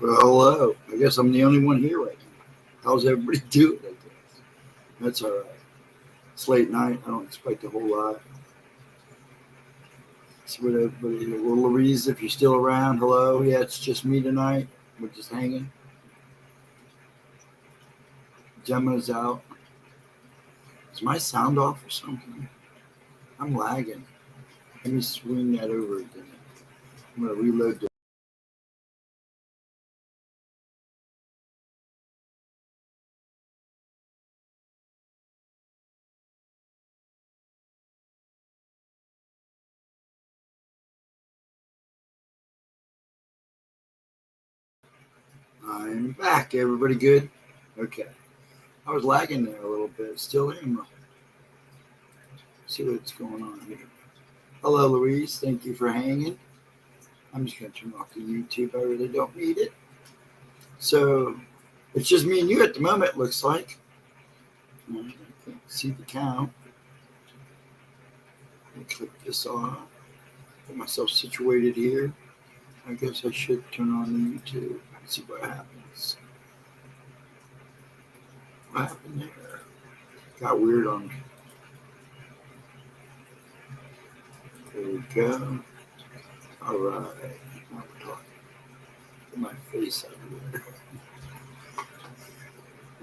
Well, hello. I guess I'm the only one here right now. How's everybody doing? I guess that's all right. It's late night. I don't expect a whole lot. See what everybody. Well, Louise, if you're still around, hello. Yeah, it's just me tonight. We're just hanging. Gemma's out. Is my sound off or something? I'm lagging. Let me swing that over again. I'm gonna reload the. I'm back. Everybody good? Okay. I was lagging there a little bit. Still am. See what's going on here. Hello, Louise. Thank you for hanging. I'm just going to turn off the YouTube. I really don't need it. So it's just me and you at the moment, it looks like. I can't see the count. I'll click this off. Get myself situated here. I guess I should turn on the YouTube and see what happens. What happened there? Got weird on me. There we go. All right. Now we're talking. Get my face out of there.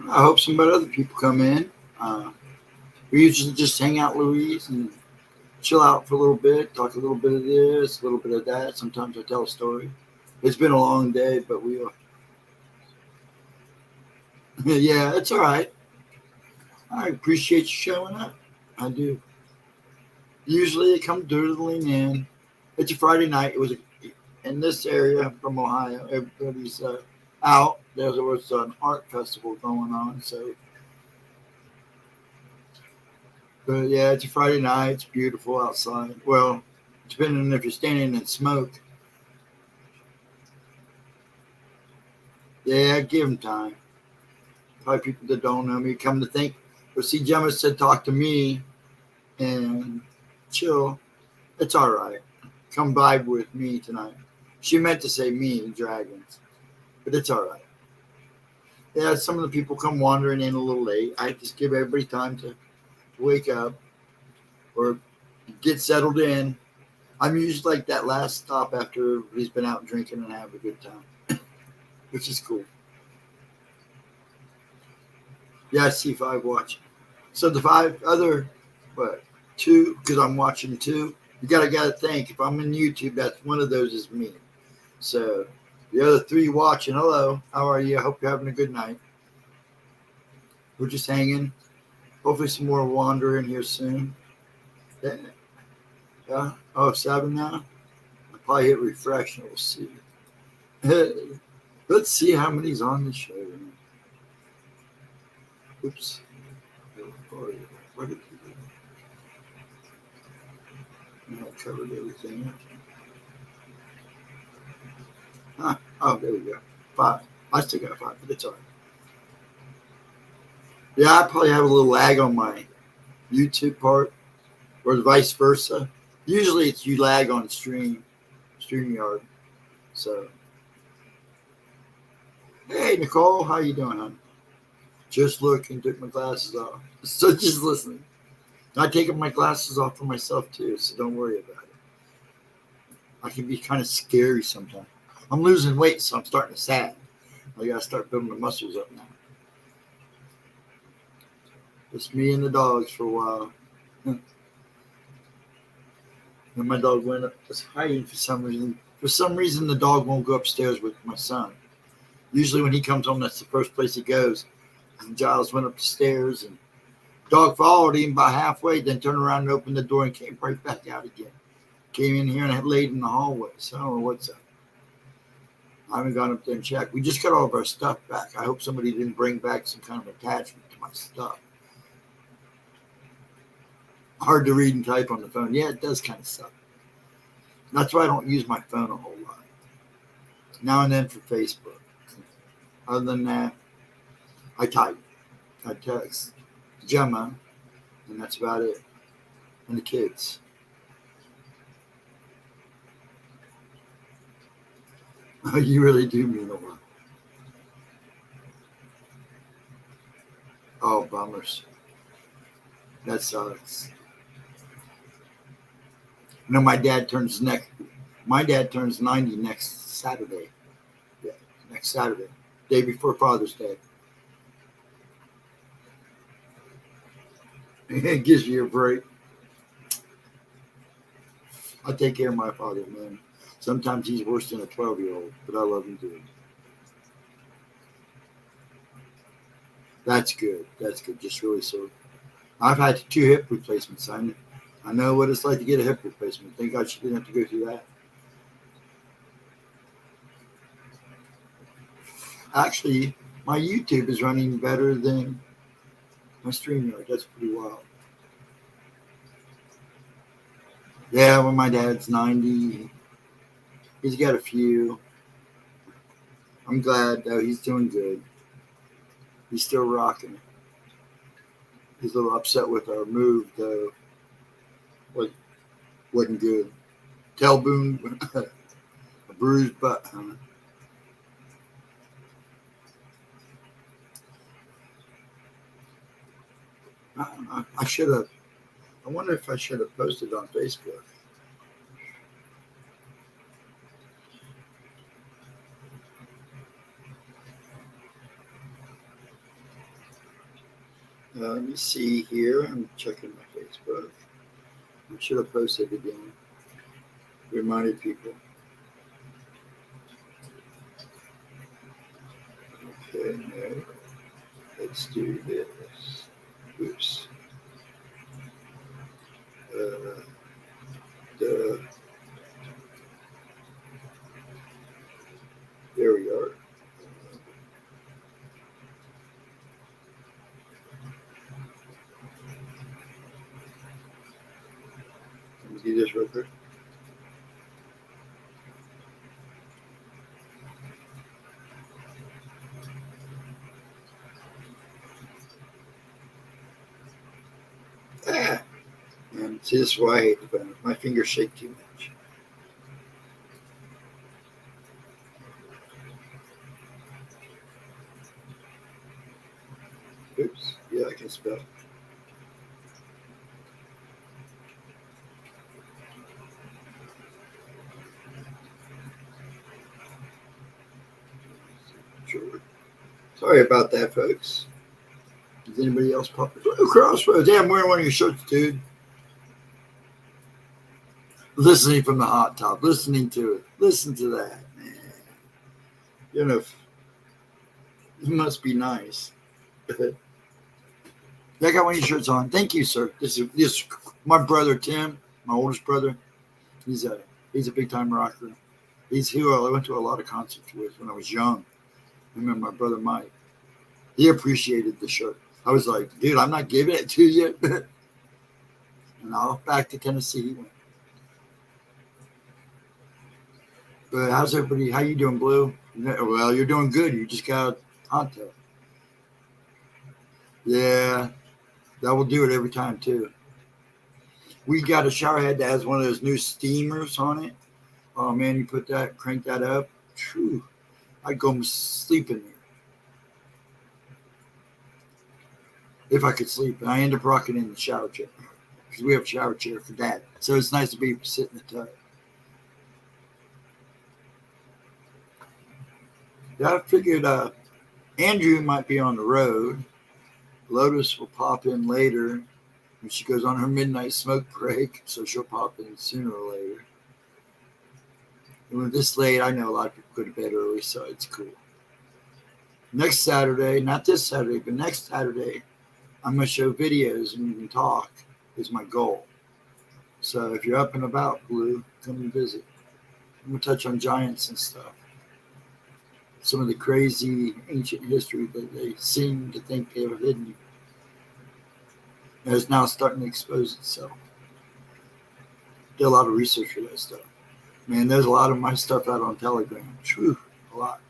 I hope some other people come in. We usually just hang out, Louise, and chill out for a little bit, talk a little bit of this, a little bit of that. Sometimes I tell a story. It's been a long day, but we are. Yeah, it's all right. I appreciate you showing up. I do. Usually it comes doodling in. It's a Friday night. It was in this area from Ohio. Everybody's out. There was an art festival going on. So, but yeah, it's a Friday night. It's beautiful outside. Well, depending if you're standing in smoke. Yeah, give them time. Probably people that don't know me come to think. But see, Gemma said, talk to me and chill. It's all right. Come vibe with me tonight. She meant to say me and dragons, but it's all right. Yeah, some of the people come wandering in a little late. I just give everybody time to wake up or get settled in. I'm usually like that last stop after everybody's been out drinking and have a good time, which is cool. Yeah, I see 5 watching. So the 5 other, what, 2, because I'm watching 2. You gotta think, if I'm in YouTube, that's one of those is me. So the other 3 watching, hello, how are you? I hope you're having a good night. We're just hanging. Hopefully some more wandering here soon. Yeah. Oh, 7 now? I'll probably hit refresh and we'll see. Let's see how many's on the show. Oops. What did you do? I covered everything. Oh, there we go. 5. I still got 5, but it's all right. Yeah, I probably have a little lag on my YouTube part, or vice versa. Usually it's you lag on StreamYard. So, hey, Nicole, how you doing, hon? Just looking, took my glasses off. So just listening. I taking my glasses off for myself too, so don't worry about it. I can be kind of scary sometimes. I'm losing weight, so I'm starting to sag. I gotta start building the muscles up now. Just me and the dogs for a while. And my dog went up, was hiding for some reason. For some reason, the dog won't go upstairs with my son. Usually when he comes home, that's the first place he goes. And Giles went up the stairs, and dog followed him by halfway, then turned around and opened the door and came right back out again. Came in here and had laid in the hallway. So I don't know what's up. I haven't gone up there and checked. We just got all of our stuff back. I hope somebody didn't bring back some kind of attachment to my stuff. Hard to read and type on the phone. Yeah, it does kind of suck. That's why I don't use my phone a whole lot. Now and then for Facebook. Other than that, I type. I text Gemma, and that's about it. And the kids. Oh, you really do mean a lot. Oh, bummers. That sucks. You know, my dad turns 90 next Saturday. Yeah, next Saturday, day before Father's Day. It gives you a break. I take care of my father, man. Sometimes he's worse than a 12-year-old, but I love him too. That's good. That's good. Just really so. I've had 2 hip replacements. I know what it's like to get a hip replacement. Thank God she didn't have to go through that. Actually, my YouTube is running better than my StreamYard. That's pretty wild. Yeah, when my dad's 90, he's got a few. I'm glad, though. He's doing good. He's still rocking. He's a little upset with our move, though. Wasn't good. Tailbone, a bruised butt. I should have. I wonder if I should have posted on Facebook. Let me see here. I'm checking my Facebook. I should have posted again. Reminded people. Okay, no. Let's do this. Oops. There we are. Let me do this real quick. And see, this is why I hate the phone. My fingers shake too much. Oops. Yeah, I can spell. Sure. Sorry about that, folks. Does anybody else pop? Oh, Crossroads. Yeah, I'm wearing one of your shirts, dude. Listening from the hot top. Listening to it. Listen to that, man. You know, it must be nice. I got one of your shirts on. Thank you, sir. This is my brother Tim, my oldest brother. He's a big time rocker. He's who I went to a lot of concerts with when I was young. I remember my brother Mike. He appreciated the shirt. I was like, dude, I'm not giving it to you. And off back to Tennessee he went. But how's everybody? How you doing, Blue? Well, you're doing good. You just got contact. Yeah, that will do it every time too. We got a shower head that has one of those new steamers on it. Oh man, you crank that up. Whew, I'd go sleep in there if I could sleep. And I end up rocking in the shower chair because we have a shower chair for Dad. So it's nice to be sitting in the tub. Yeah, I figured Andrew might be on the road. Lotus will pop in later when she goes on her midnight smoke break, so she'll pop in sooner or later. And when this late, I know a lot of people go to bed early, so it's cool. Next Saturday, not this Saturday, but next Saturday, I'm going to show videos and we can talk is my goal. So if you're up and about, Blue, come and visit. I'm going to touch on giants and stuff. Some of the crazy ancient history that they seem to think they have hidden is now starting to expose itself. Did a lot of research for that stuff. Man, there's a lot of my stuff out on Telegram. Whew, a lot.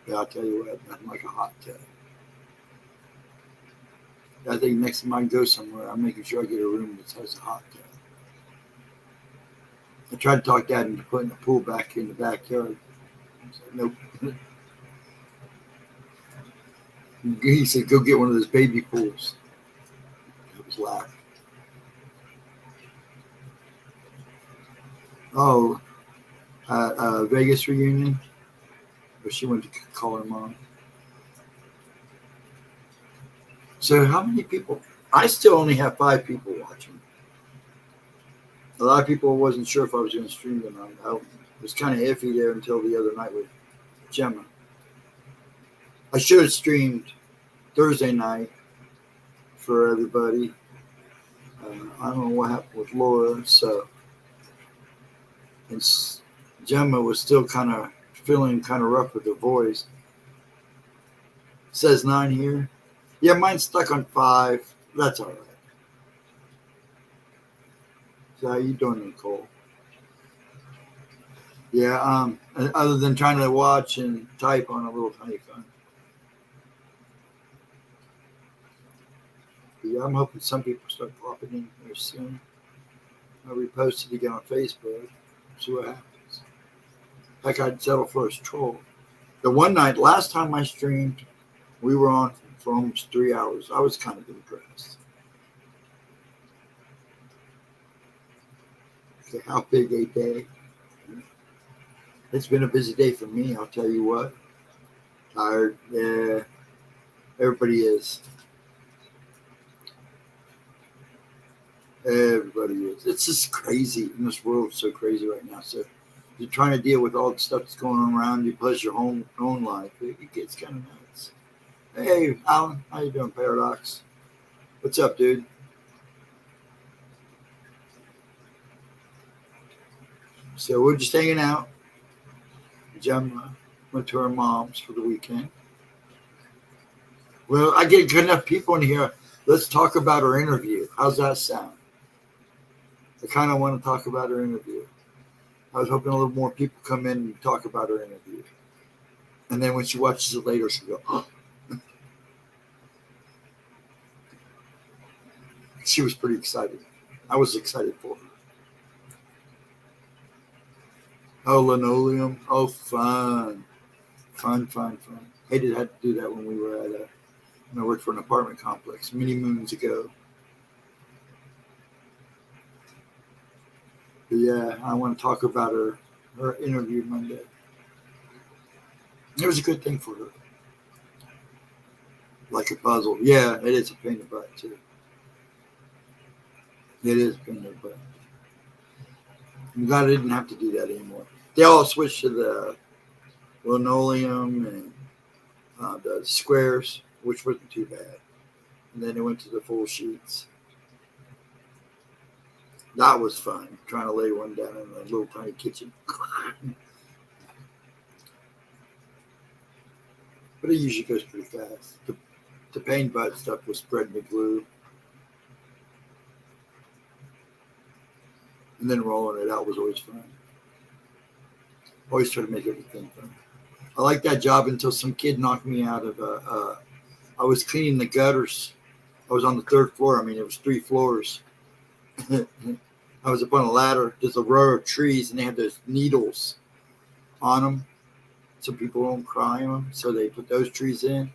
Yeah, I'll tell you what, nothing like a hot tub. I think next time I go somewhere, I'm making sure I get a room that has a hot tub. I tried to talk Dad into putting a pool back in the backyard. Said, nope. He said, go get one of those baby pools. I was laughing. Oh, Vegas reunion, where she went to call her mom. So how many people? I still only have 5 people watching. A lot of people wasn't sure if I was going to stream tonight. I was kind of iffy there until the other night with Gemma. I should have streamed Thursday night for everybody. I don't know what happened with Laura, so and Gemma was still kind of feeling kind of rough with her voice. It says 9 here. Yeah, mine's stuck on 5. That's all right. So how you doing, Nicole? Yeah, other than trying to watch and type on a little tiny phone. Yeah, I'm hoping some people start popping in here soon. I'll repost it again on Facebook. See what happens. Like I'd settle for a troll. The one night, last time I streamed, we were on for almost 3 hours. I was kind of impressed. Okay, how big a day? It's been a busy day for me, I'll tell you what. Tired. Yeah, everybody is. Everybody is. It's just crazy. In this world, it's so crazy right now. So you're trying to deal with all the stuff that's going on around you, plus your own life. It gets kind of nuts. Hey, Alan, how you doing, Paradox? What's up, dude? So we're just hanging out. Gemma went to her mom's for the weekend. Well, I get good enough people in here. Let's talk about her interview. How's that sound? I kind of want to talk about her interview. I was hoping a little more people come in and talk about her interview. And then when she watches it later, she'll go, oh. She was pretty excited. I was excited for her. Oh, linoleum. Oh, fun. Fun. Hated had to do that when we were at when I worked for an apartment complex many moons ago. But yeah, I want to talk about her interview Monday. It was a good thing for her. Like a puzzle. Yeah, it is a pain in the butt, too. It is a pain in the butt. I'm glad I didn't have to do that anymore. They all switched to the linoleum and the squares, which wasn't too bad. And then they went to the full sheets. That was fun, trying to lay one down in a little tiny kitchen. But it usually goes pretty fast. The pain butt stuff was spreading the glue. And then rolling it out was always fun. Always try to make everything fun. I liked that job until some kid knocked me out of I was cleaning the gutters. I was on the 3rd floor. I mean, it was 3 floors. I was up on a ladder. There's a row of trees, and they have those needles on them so people don't cry on them. So they put those trees in.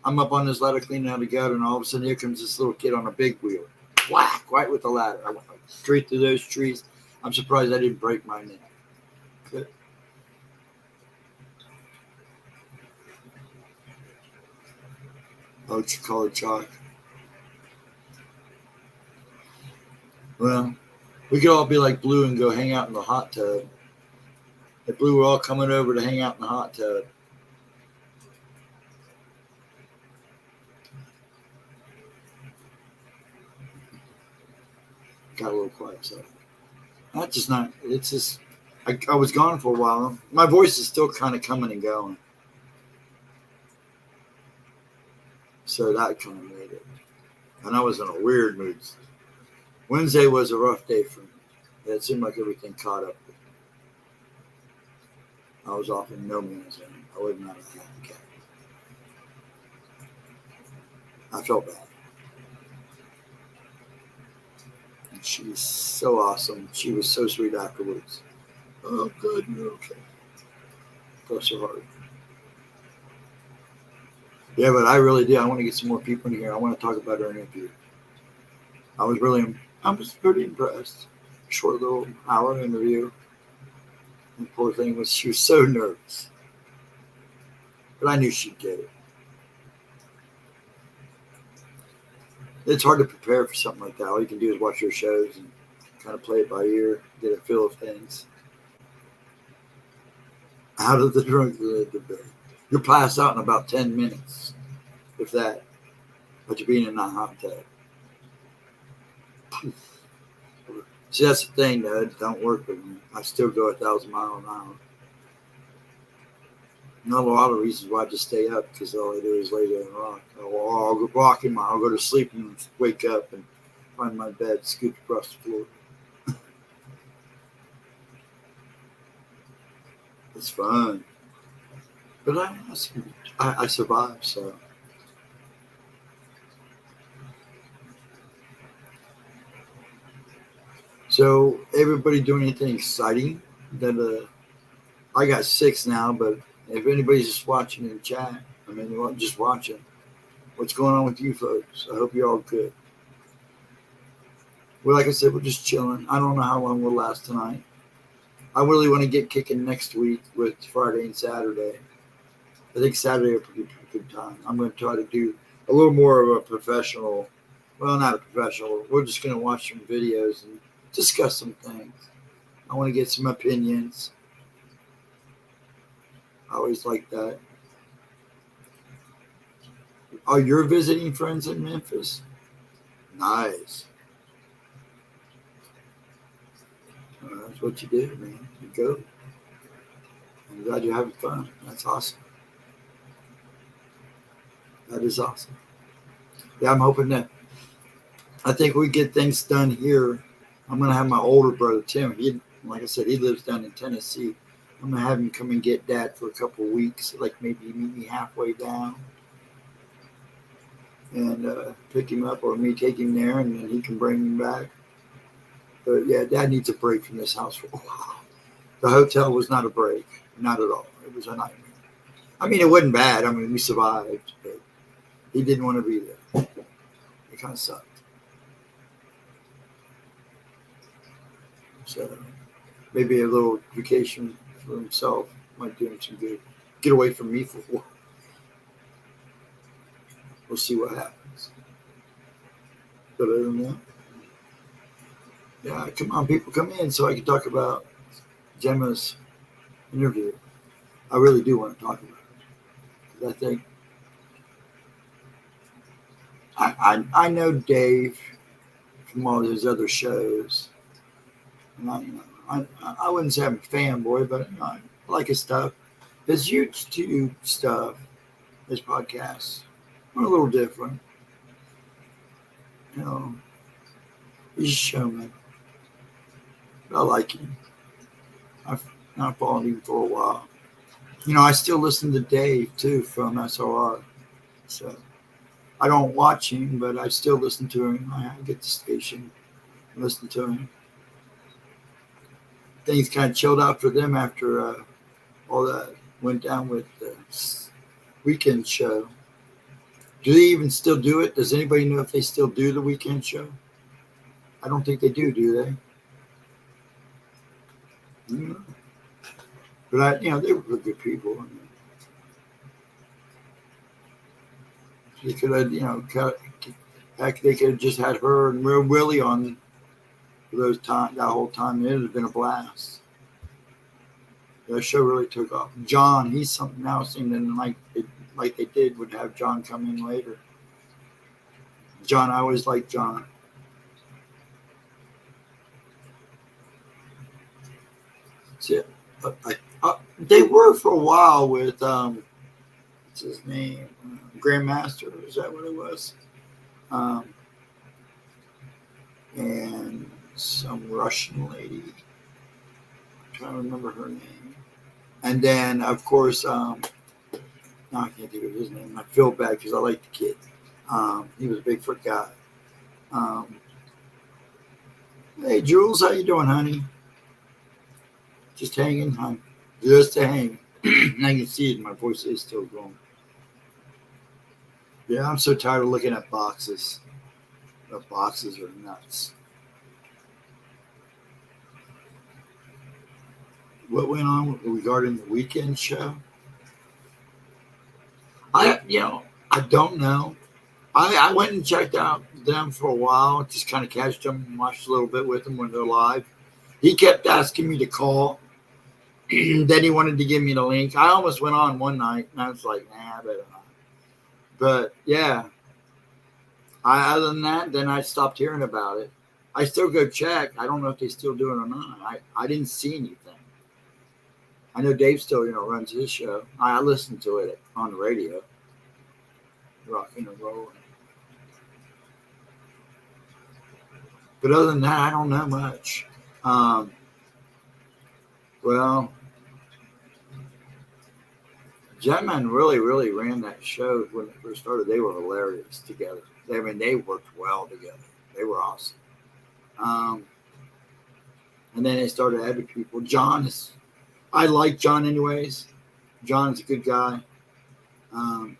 I'm up on this ladder cleaning out the gutter, and all of a sudden, here comes this little kid on a big wheel. Whack! Right with the ladder. I went straight through those trees. I'm surprised I didn't break my neck. Good. Oh, you call it chalk. Well, we could all be like Blue and go hang out in the hot tub. If Blue were all coming over to hang out in the hot tub. Got a little quiet, so that's just not. It's just I was gone for a while. My voice is still kind of coming and going, so that kind of made it. And I was in a weird mood. Wednesday was a rough day for me. It seemed like everything caught up. I was off in no man's land. I wasn't out of the happy cat. I felt bad. And she's so awesome. She was so sweet afterwards. Oh, good, you're okay. Bless her heart. Yeah, but I really do. I want to get some more people in here. I want to talk about our interview. I was pretty impressed. Short little hour interview. And the poor thing she was so nervous. But I knew she'd get it. It's hard to prepare for something like that. All you can do is watch your shows and kind of play it by ear, get a feel of things. Out of the drunk to the bed. You'll pass out in about 10 minutes, if that. But you're being in that hot tub. See, that's the thing, though. It don't work with me. I still go 1,000 miles an hour. Not a lot of reasons why I just stay up, because all I do is lay there and rock. Or I'll go rocking, I'll go to sleep and wake up and find my bed, scoot across the floor. It's fun. But I survived, so. So, everybody doing anything exciting? That I got 6 now, but if anybody's just watching in chat, I mean, just watching, what's going on with you folks? I hope you're all good. Well, like I said, we're just chilling. I don't know how long we'll last tonight. I really want to get kicking next week with Friday and Saturday. I think Saturday will be a pretty good time. I'm going to try to do a little more of a professional, well, not a professional. We're just going to watch some videos and discuss some things. I want to get some opinions. I always like that. Oh, you're visiting friends in Memphis? Nice. That's what you do, man. You go. I'm glad you're having fun. That's awesome. That is awesome. Yeah, I'm hoping that I think we get things done here. I'm going to have my older brother, Tim. Like I said, he lives down in Tennessee. I'm going to have him come and get Dad for a couple of weeks, like maybe meet me halfway down and pick him up, or me take him there, and then he can bring him back. But yeah, Dad needs a break from this house for a while. The hotel was not a break, not at all. It was a nightmare. I mean, it wasn't bad. I mean, we survived, but he didn't want to be there. It kind of sucked. So maybe a little vacation for himself might do him some good. Get away from me for a while. We'll see what happens. But other than that, yeah, come on, people, come in so I can talk about Gemma's interview. I really do want to talk about it. Because I think I know Dave from all his other shows. And I wouldn't say I'm a fanboy, but I like his stuff. His YouTube stuff, his podcasts, are a little different. You know, he's a showman. But I like him. I've followed him for a while. You know, I still listen to Dave, too, from SOR. So I don't watch him, but I still listen to him. I get the station and listen to him. Things kind of chilled out for them after all that went down with the weekend show. Do they even still do it? Does anybody know if they still do the weekend show? I don't think they do they? Mm-hmm. But they were good people. I mean, they could have, they could have just had her and Real Willie on for that whole time. It would have been a blast. That show really took off. John, he's something else, and like they did, would have John come in later. John, I always liked John. So, they were for a while with what's his name, Grandmaster. Is that what it was? And some Russian lady. I'm trying to remember her name. And then, of course, no, I can't think of his name. I feel bad because I like the kid. He was a Bigfoot guy. Hey, Jules, how you doing, honey? Just hanging, honey. Just hanging. I can see it. My voice is still going. Yeah, I'm so tired of looking at boxes. The boxes are nuts. What went on regarding the weekend show? I don't know. I went and checked out them for a while, just kind of catched them and watched a little bit with them when they're live. He kept asking me to call. Then he wanted to give me the link. I almost went on one night, and I was like, nah, I better not. But yeah, other than that, then I stopped hearing about it. I still go check. I don't know if they still do it or not. I didn't see anything. I know Dave still, runs his show. I listen to it on the radio, rocking and rolling. But other than that, I don't know much. Well, Gemma really, really ran that show when it first started. They were hilarious together. They worked well together. They were awesome. And then they started adding people. I like John anyways. John's a good guy. I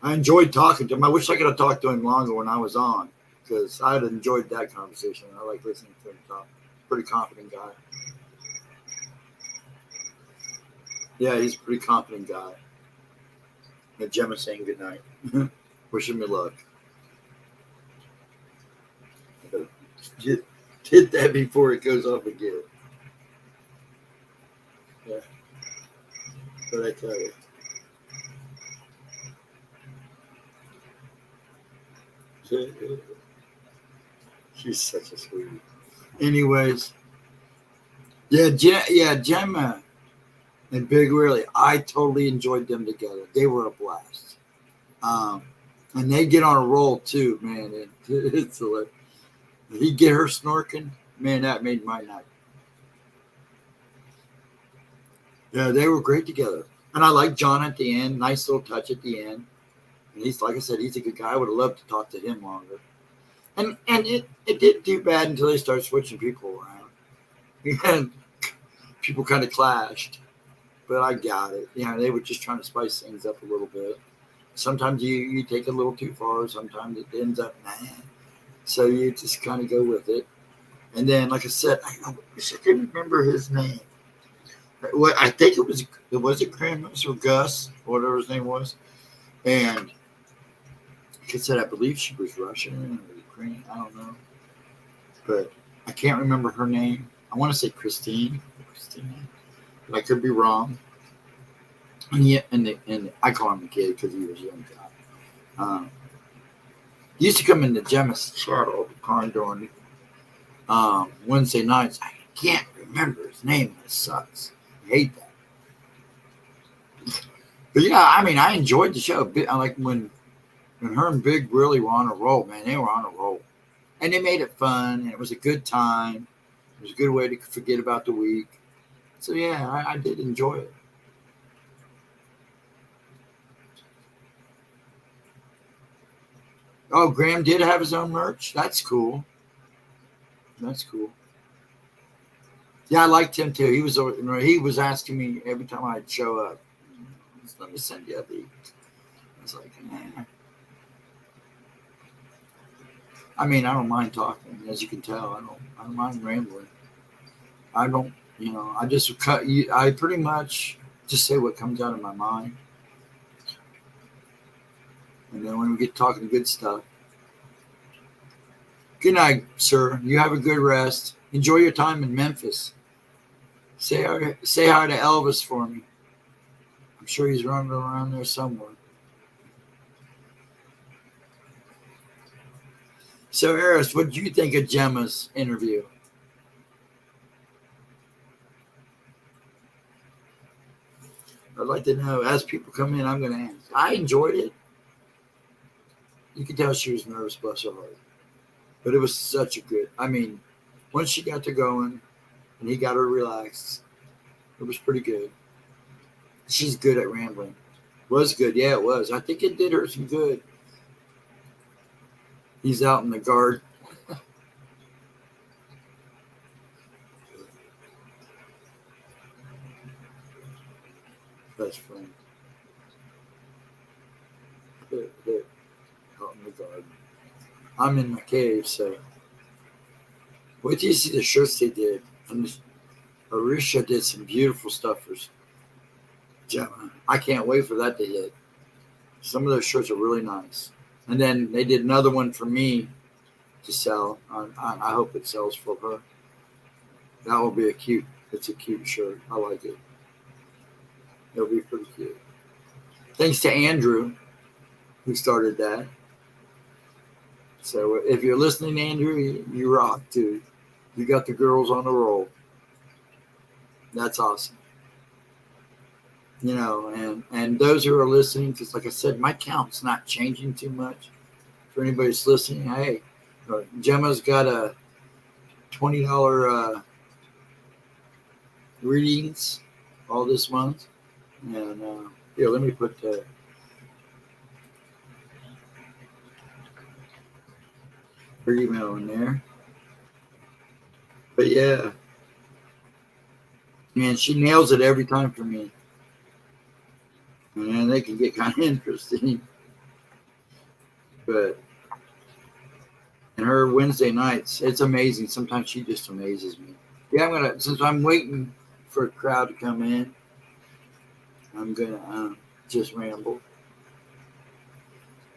enjoyed talking to him. I wish I could have talked to him longer when I was on, because I'd enjoyed that conversation. I like listening to him talk. Pretty confident guy. Yeah, he's a pretty confident guy. And Gemma saying goodnight. Wishing me luck. I better hit that before it goes off again. Yeah. But I tell you. She's such a sweetie. Anyways. Yeah, Gemma and Big Willie, I totally enjoyed them together. They were a blast. And they get on a roll too, man. It's hilarious. He get her snorking, man, that made my night. Yeah, they were great together. And I like John at the end. Nice little touch at the end. And he's, like I said, he's a good guy. I would have loved to talk to him longer. And it didn't do bad until they started switching people around. And people kind of clashed. But I got it. They were just trying to spice things up a little bit. Sometimes you take it a little too far. Sometimes it ends up, nah. So you just kind of go with it. And then, like I said, I wish I could remember his name. I think it was Kramus or Gus, or whatever his name was. And like I said, I believe she was Russian or Ukrainian. I don't know. But I can't remember her name. I want to say Christine. But I could be wrong. And I call him a kid because he was a young guy. He used to come into Gemma's chat all the time during Wednesday nights. I can't remember his name. It sucks. I hate that. But yeah, I enjoyed the show. I like when her and Big really were on a roll, man. They were on a roll. And they made it fun, and it was a good time. It was a good way to forget about the week. So yeah, I did enjoy it. Oh, Graham did have his own merch. That's cool. Yeah, I liked him too. He was asking me every time I'd show up, let me send you a beat. I was like, nah. I don't mind talking, as you can tell. I don't mind rambling. I don't, I just cut you. I pretty much just say what comes out of my mind. And then when we get talking good stuff. Good night, sir. You have a good rest. Enjoy your time in Memphis. Say hi to Elvis for me. I'm sure he's running around there somewhere. So, Eris, what did you think of Gemma's interview? I'd like to know. As people come in, I'm going to ask. I enjoyed it. You could tell she was nervous, bless her heart. But it was such a good, once she got to going and he got her relaxed, it was pretty good. She's good at rambling. Was good. Yeah, it was. I think it did her some good. He's out in the guard. Best friend. Out in the garden. I'm in my cave, so wait till you see the shirts they did. And Arisha did some beautiful stuff for Gemma. I can't wait for that to hit. Some of those shirts are really nice. And then they did another one for me to sell. I hope it sells for her. That will be it's a cute shirt. I like it. It'll be pretty cute. Thanks to Andrew, who started that. So if you're listening, Andrew, you rock, dude. You got the girls on the roll. That's awesome. And those who are listening, because like I said, my count's not changing too much. For anybody that's listening, hey, Gemma's got a $20 readings all this month. And here, let me put her email in there. But yeah, man, she nails it every time for me. And they can get kind of interesting. But and her Wednesday nights, it's amazing. Sometimes she just amazes me. Yeah, since I'm waiting for a crowd to come in, I'm gonna just ramble.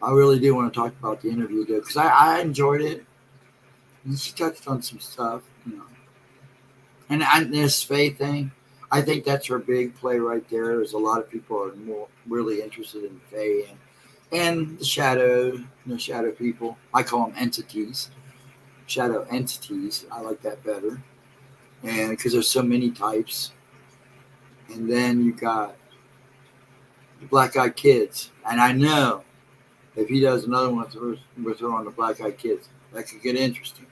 I really do want to talk about the interview though, because I enjoyed it. And she touched on some stuff, And this Fae thing, I think that's her big play right there. Is a lot of people are more really interested in Fae and the shadow people. I call them entities, shadow entities. I like that better, and because there's so many types. And then you got the Black-Eyed Kids, and I know if he does another one with her on the Black-Eyed Kids, that could get interesting.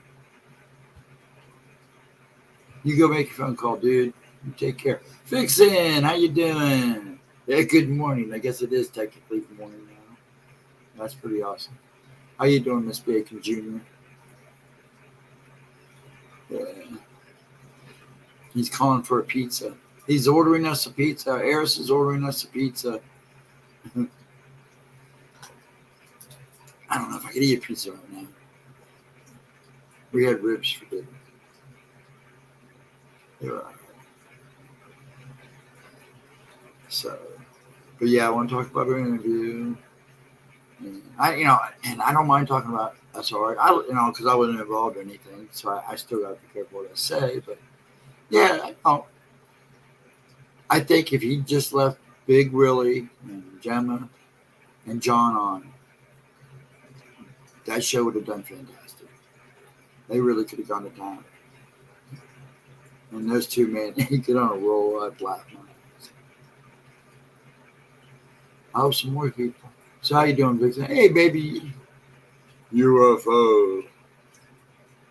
You go make a phone call, dude. You take care. Fixin', how you doing? Yeah, good morning. I guess it is technically morning now. That's pretty awesome. How you doing, Miss Bacon Jr.? Yeah. He's calling for a pizza. He's ordering us a pizza. Eris is ordering us a pizza. I don't know if I could eat a pizza right now. We had ribs for dinner. You're right. So, but yeah, I want to talk about our interview. And I don't mind talking about SR. Because I wasn't involved in anything, so I still got to be careful what I say. But yeah, I think if he just left Big Willie and Gemma and John on, that show would have done fantastic. They really could have gone to town. And those two men, he get on a roll. I'd laugh my ass. I hope some more people. So how you doing, Vixen? Hey, baby. UFO.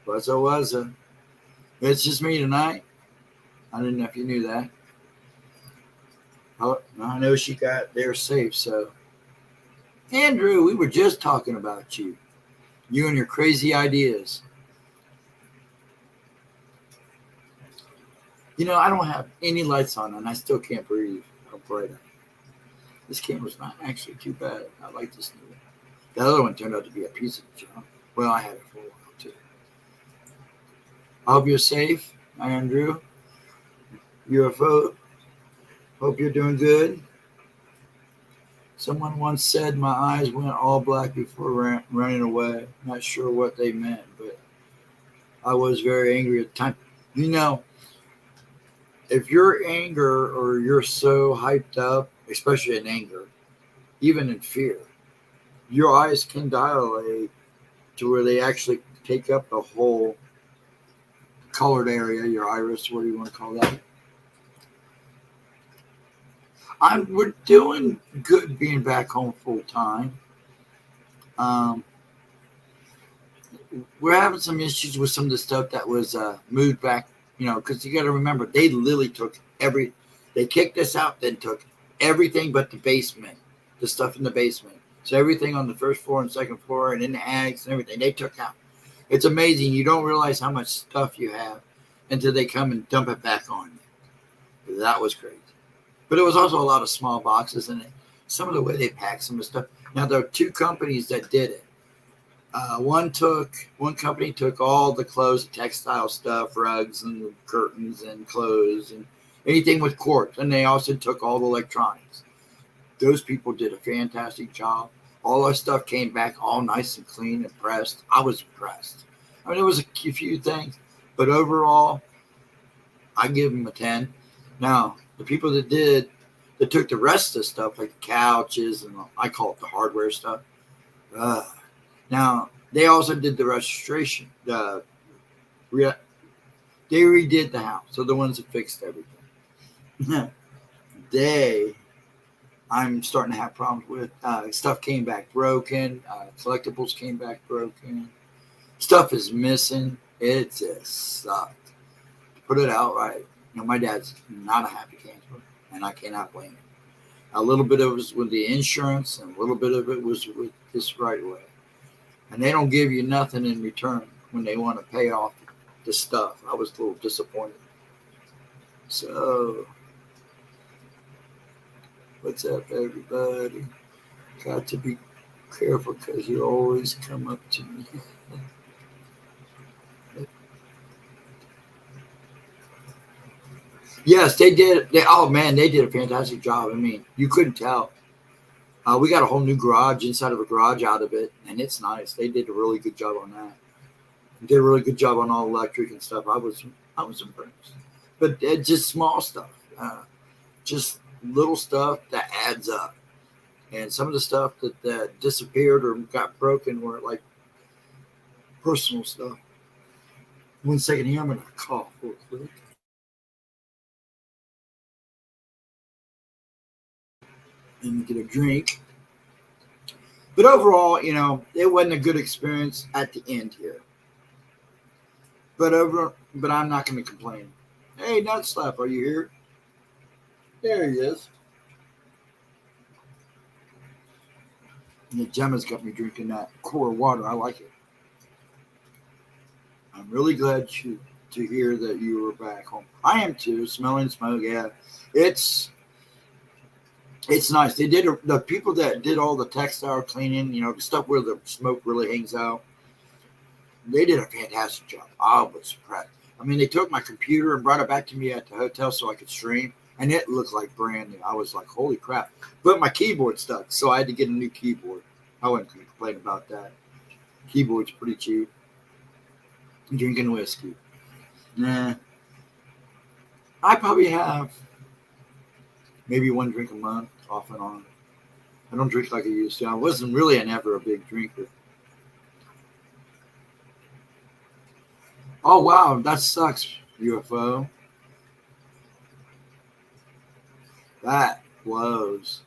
What's up? It's just me tonight. I didn't know if you knew that. Oh, I know she got there safe, so. Andrew, we were just talking about you. You and your crazy ideas. I don't have any lights on, and I still can't breathe. How bright I am. This camera's not actually too bad. I like this new one. The other one turned out to be a piece of junk. Well, I had it for a while, too. I hope you're safe, Andrew. UFO. Hope you're doing good. Someone once said my eyes went all black before running away. Not sure what they meant, but I was very angry at the time. If you're anger or you're so hyped up, especially in anger, even in fear, your eyes can dilate to where they actually take up the whole colored area, your iris, what do you want to call that? We're doing good being back home full time. We're having some issues with some of the stuff that was moved back, because you got to remember, they literally took they kicked us out, then took everything but the basement, the stuff in the basement. So everything on the first floor and second floor and in the attics and everything, they took out. It's amazing. You don't realize how much stuff you have until they come and dump it back on you. That was crazy. But it was also a lot of small boxes, and some of the way they pack some of the stuff. Now there are two companies that did it. One company took all the clothes, textile stuff, rugs and curtains and clothes and anything with cords, and they also took all the electronics. Those people did a fantastic job. All our stuff came back all nice and clean and pressed. I was impressed. I mean, there was a few things, but overall, I give them a 10. Now, the people that took the rest of the stuff, like the couches and I call it the hardware stuff. Now, they also did the restoration. They redid the house. So the ones that fixed everything. I'm starting to have problems with. Stuff came back broken. Collectibles came back broken. Stuff is missing. It just sucked. To put it out right. My dad's not a happy camper, and I cannot blame him. A little bit of it was with the insurance, and a little bit of it was with this right away. And they don't give you nothing in return when they want to pay off the stuff. I was a little disappointed. So, what's up, everybody? Got to be careful because you always come up to me. Yes, they did. They did a fantastic job. I mean, you couldn't tell. We got a whole new garage inside of a garage out of it, and it's nice. They did a really good job on that. They did a really good job on all electric and stuff. I was impressed. But just small stuff, just little stuff that adds up. And some of the stuff that disappeared or got broken were like personal stuff. 1 second here, I'm gonna cough real quick. And get a drink. But overall, it wasn't a good experience at the end here. But I'm not going to complain. Hey, Nutslap, are you here? There he is. And Gemma's got me drinking that core water. I like it. I'm really glad to hear that you were back home. I am too. Smelling smoke, yeah. It's nice. They did the people that did all the textile cleaning, the stuff where the smoke really hangs out. They did a fantastic job. I was impressed. I mean, they took my computer and brought it back to me at the hotel so I could stream, and it looked like brand new. I was like, holy crap. But my keyboard stuck, so I had to get a new keyboard. I wasn't going to complain about that. Keyboard's pretty cheap. Drinking whiskey. Nah. I probably have maybe one drink a month, off and on. I don't drink like I used to. I wasn't really ever a big drinker. Oh, wow. That sucks, UFO. That blows.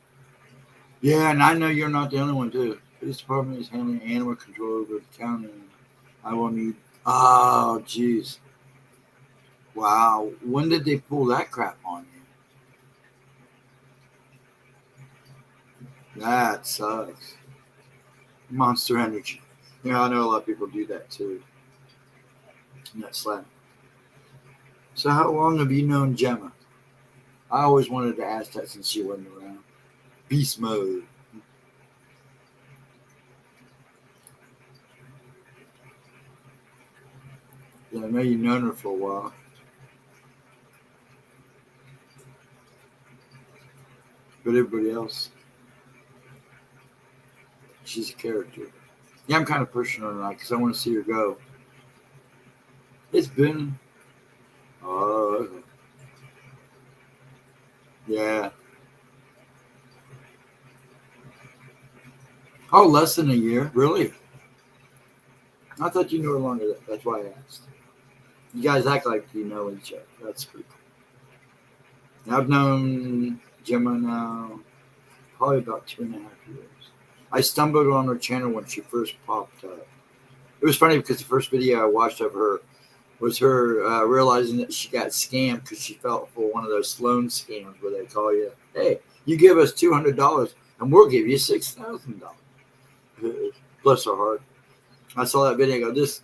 Yeah, and I know you're not the only one, too. This department is handling animal control over the county. I will need... Oh, jeez. Wow. When did they pull that crap on you? That sucks. Monster Energy. Yeah, I know a lot of people do that, too. That's slap. So how long have you known Gemma? I always wanted to ask that since she wasn't around. Beast mode. Yeah, I know you've known her for a while. But everybody else, she's a character. Yeah, I'm kind of pushing her tonight because I want to see her go. It's been... yeah. Oh, less than a year? Really? I thought you knew her longer. That's why I asked. You guys act like you know each other. That's pretty cool. I've known Gemma now probably about 2.5 years. I stumbled on her channel when she first popped up. It was funny because the first video I watched of her was her realizing that she got scammed because she fell for one of those loan scams where they call you, hey, you give us $200 and we'll give you $6,000. Bless her heart. I saw that video and go, this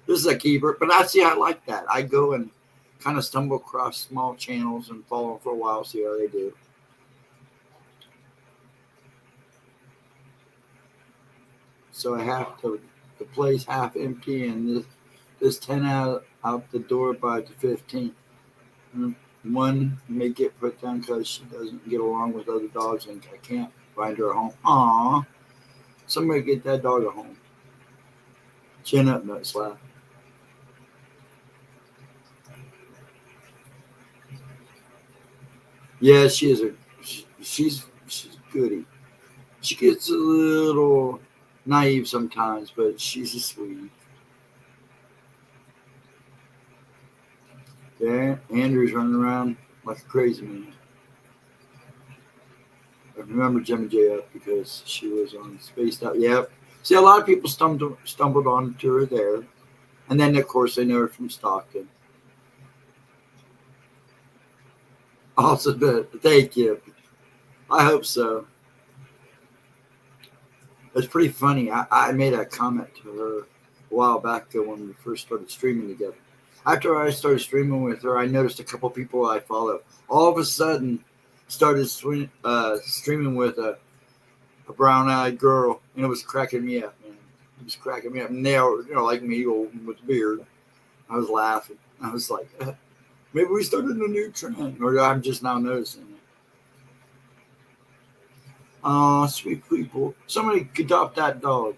is a keeper. But I like that. I go and kind of stumble across small channels and follow them for a while, see how they do. so I have the place half empty, and this 10 out the door by the 15th. One may get put down because she doesn't get along with other dogs, and I can't find her a home. Aww, somebody get that dog a home. Chin up, nut slap. Yeah, she's a goodie. She gets a little naive sometimes, but she's a sweetie. Yeah, Andrew's running around like a crazy man. I remember GemmaJadeYT because she was on Spaced Out. Yep. See, a lot of people stumbled onto her there. And then, of course, they know her from Stockton. Also, thank you. I hope so. It's pretty funny. I made a comment to her a while back when we first started streaming together. After I started streaming with her, I noticed a couple people I follow all of a sudden started streaming with a brown-eyed girl, and it was cracking me up, man. It was cracking me up. And they were, like me, old with beard. I was laughing. I was like, maybe we started a new trend, or I'm just now noticing it. Oh, sweet people. Somebody adopt that dog.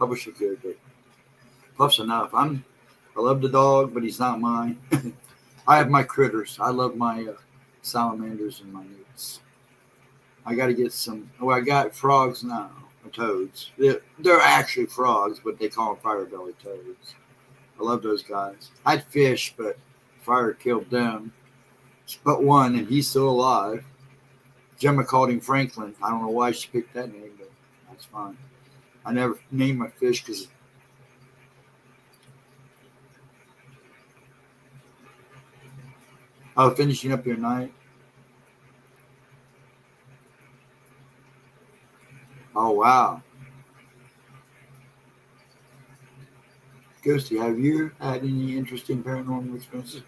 I wish I could, but Puff's enough. I love the dog, but he's not mine. I have my critters. I love my salamanders and my newts. I got to get some. Well, I got frogs now, or toads. They're actually frogs, but they call them fire belly toads. I love those guys. I had fish, but fire killed them. But one, and he's still alive. Gemma called him Franklin. I don't know why she picked that name, but that's fine. I never named my fish because. Oh, finishing up your night. Oh, wow. Ghosty, have you had any interesting paranormal experiences?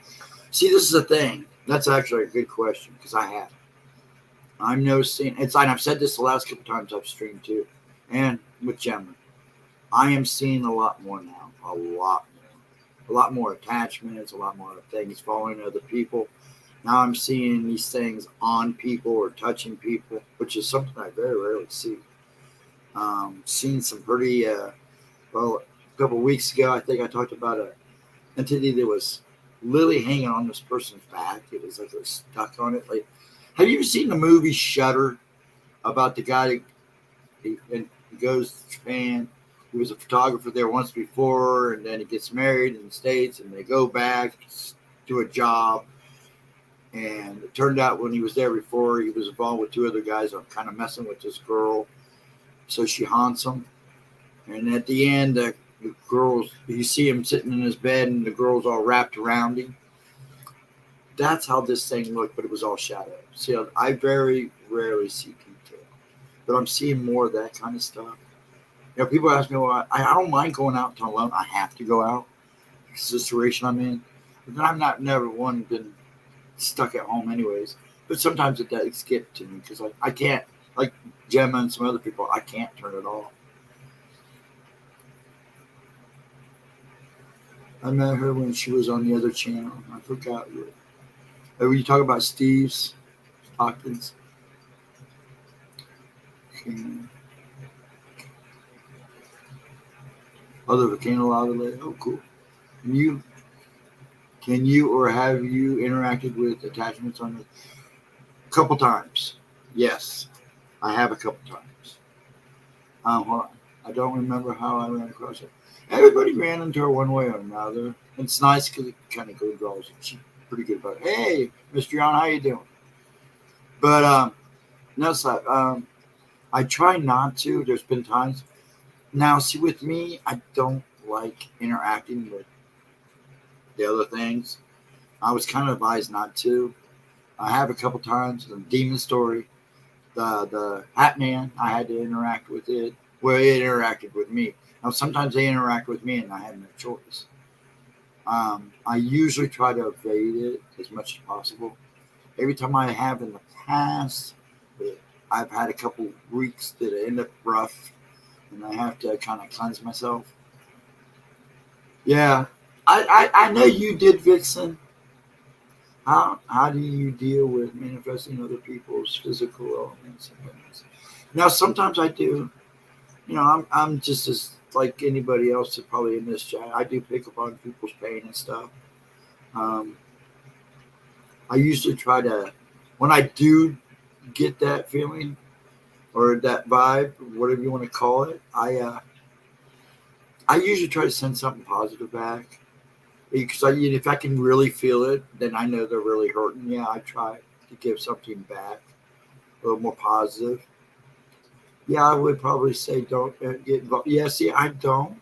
See, this is the thing. That's actually a good question because I have. I'm noticing, and I've said this the last couple times I've streamed too, and with Gemma. I am seeing a lot more now. A lot more. A lot more attachments, a lot more things following other people. Now I'm seeing these things on people or touching people, which is something I very rarely see. Seen some pretty, well, a couple of weeks ago, I think I talked about an entity that was literally hanging on this person's back. It was like it was stuck on it. Like, have you ever seen the movie Shutter about the guy that goes to Japan? He was a photographer there once before, and then he gets married in the States, and they go back to a job. And it turned out when he was there before, he was involved with two other guys that were kind of messing with this girl. So she haunts him. And at the end, the girls, you see him sitting in his bed, and the girl's all wrapped around him. That's how this thing looked, but it was all shadow. See, I very rarely see detail, but I'm seeing more of that kind of stuff. People ask me, well, I don't mind going out alone. I have to go out. It's the situation I'm in. But I'm never one been stuck at home anyways. But sometimes it does get to me because I can't, like Gemma and some other people, I can't turn it off. I met her when she was on the other channel. I forgot. Were you talking about Steve's Hawkins? Okay. Other volcano lava lake. Oh, cool. Can you or have you interacted with attachments on it? A couple times. Yes, I have a couple times. Hold on. I don't remember how I ran across it. Everybody ran into her one way or another. It's nice because it kind of goes draws. She's pretty good about it. Hey, Mr. Yon, how you doing? But no, so I try not to. There's been times. Now, see, with me, I don't like interacting with the other things. I was kind of advised not to. I have a couple times. The demon story, the Hat Man, I had to interact with it. Well, it interacted with me. Now, sometimes they interact with me, and I have no choice. I usually try to evade it as much as possible. Every time I have in the past, I've had a couple weeks that end up rough, and I have to kind of cleanse myself. Yeah, I know you did, Vixen. How do you deal with manifesting other people's physical elements and things? Now, sometimes I do. I'm just as like anybody else that probably in this chat. I do pick up on people's pain and stuff. Um, I usually try to, when I do get that feeling or that vibe, whatever you want to call it, I usually try to send something positive back because if I can really feel it, then I know they're really hurting. Yeah, I try to give something back, a little more positive. Yeah, I would probably say don't get involved. Yeah, see, I don't.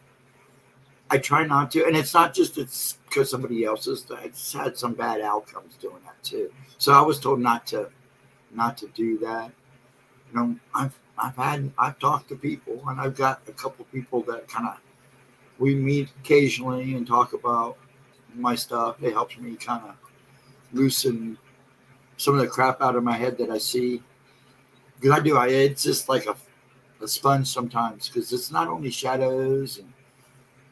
I try not to, and it's not just it's because somebody else has. It's had some bad outcomes doing that too. So I was told not to do that. I've talked to people, and I've got a couple people that kind of we meet occasionally and talk about my stuff. It helps me kind of loosen some of the crap out of my head that I see. Because it's just like a sponge sometimes. Because it's not only shadows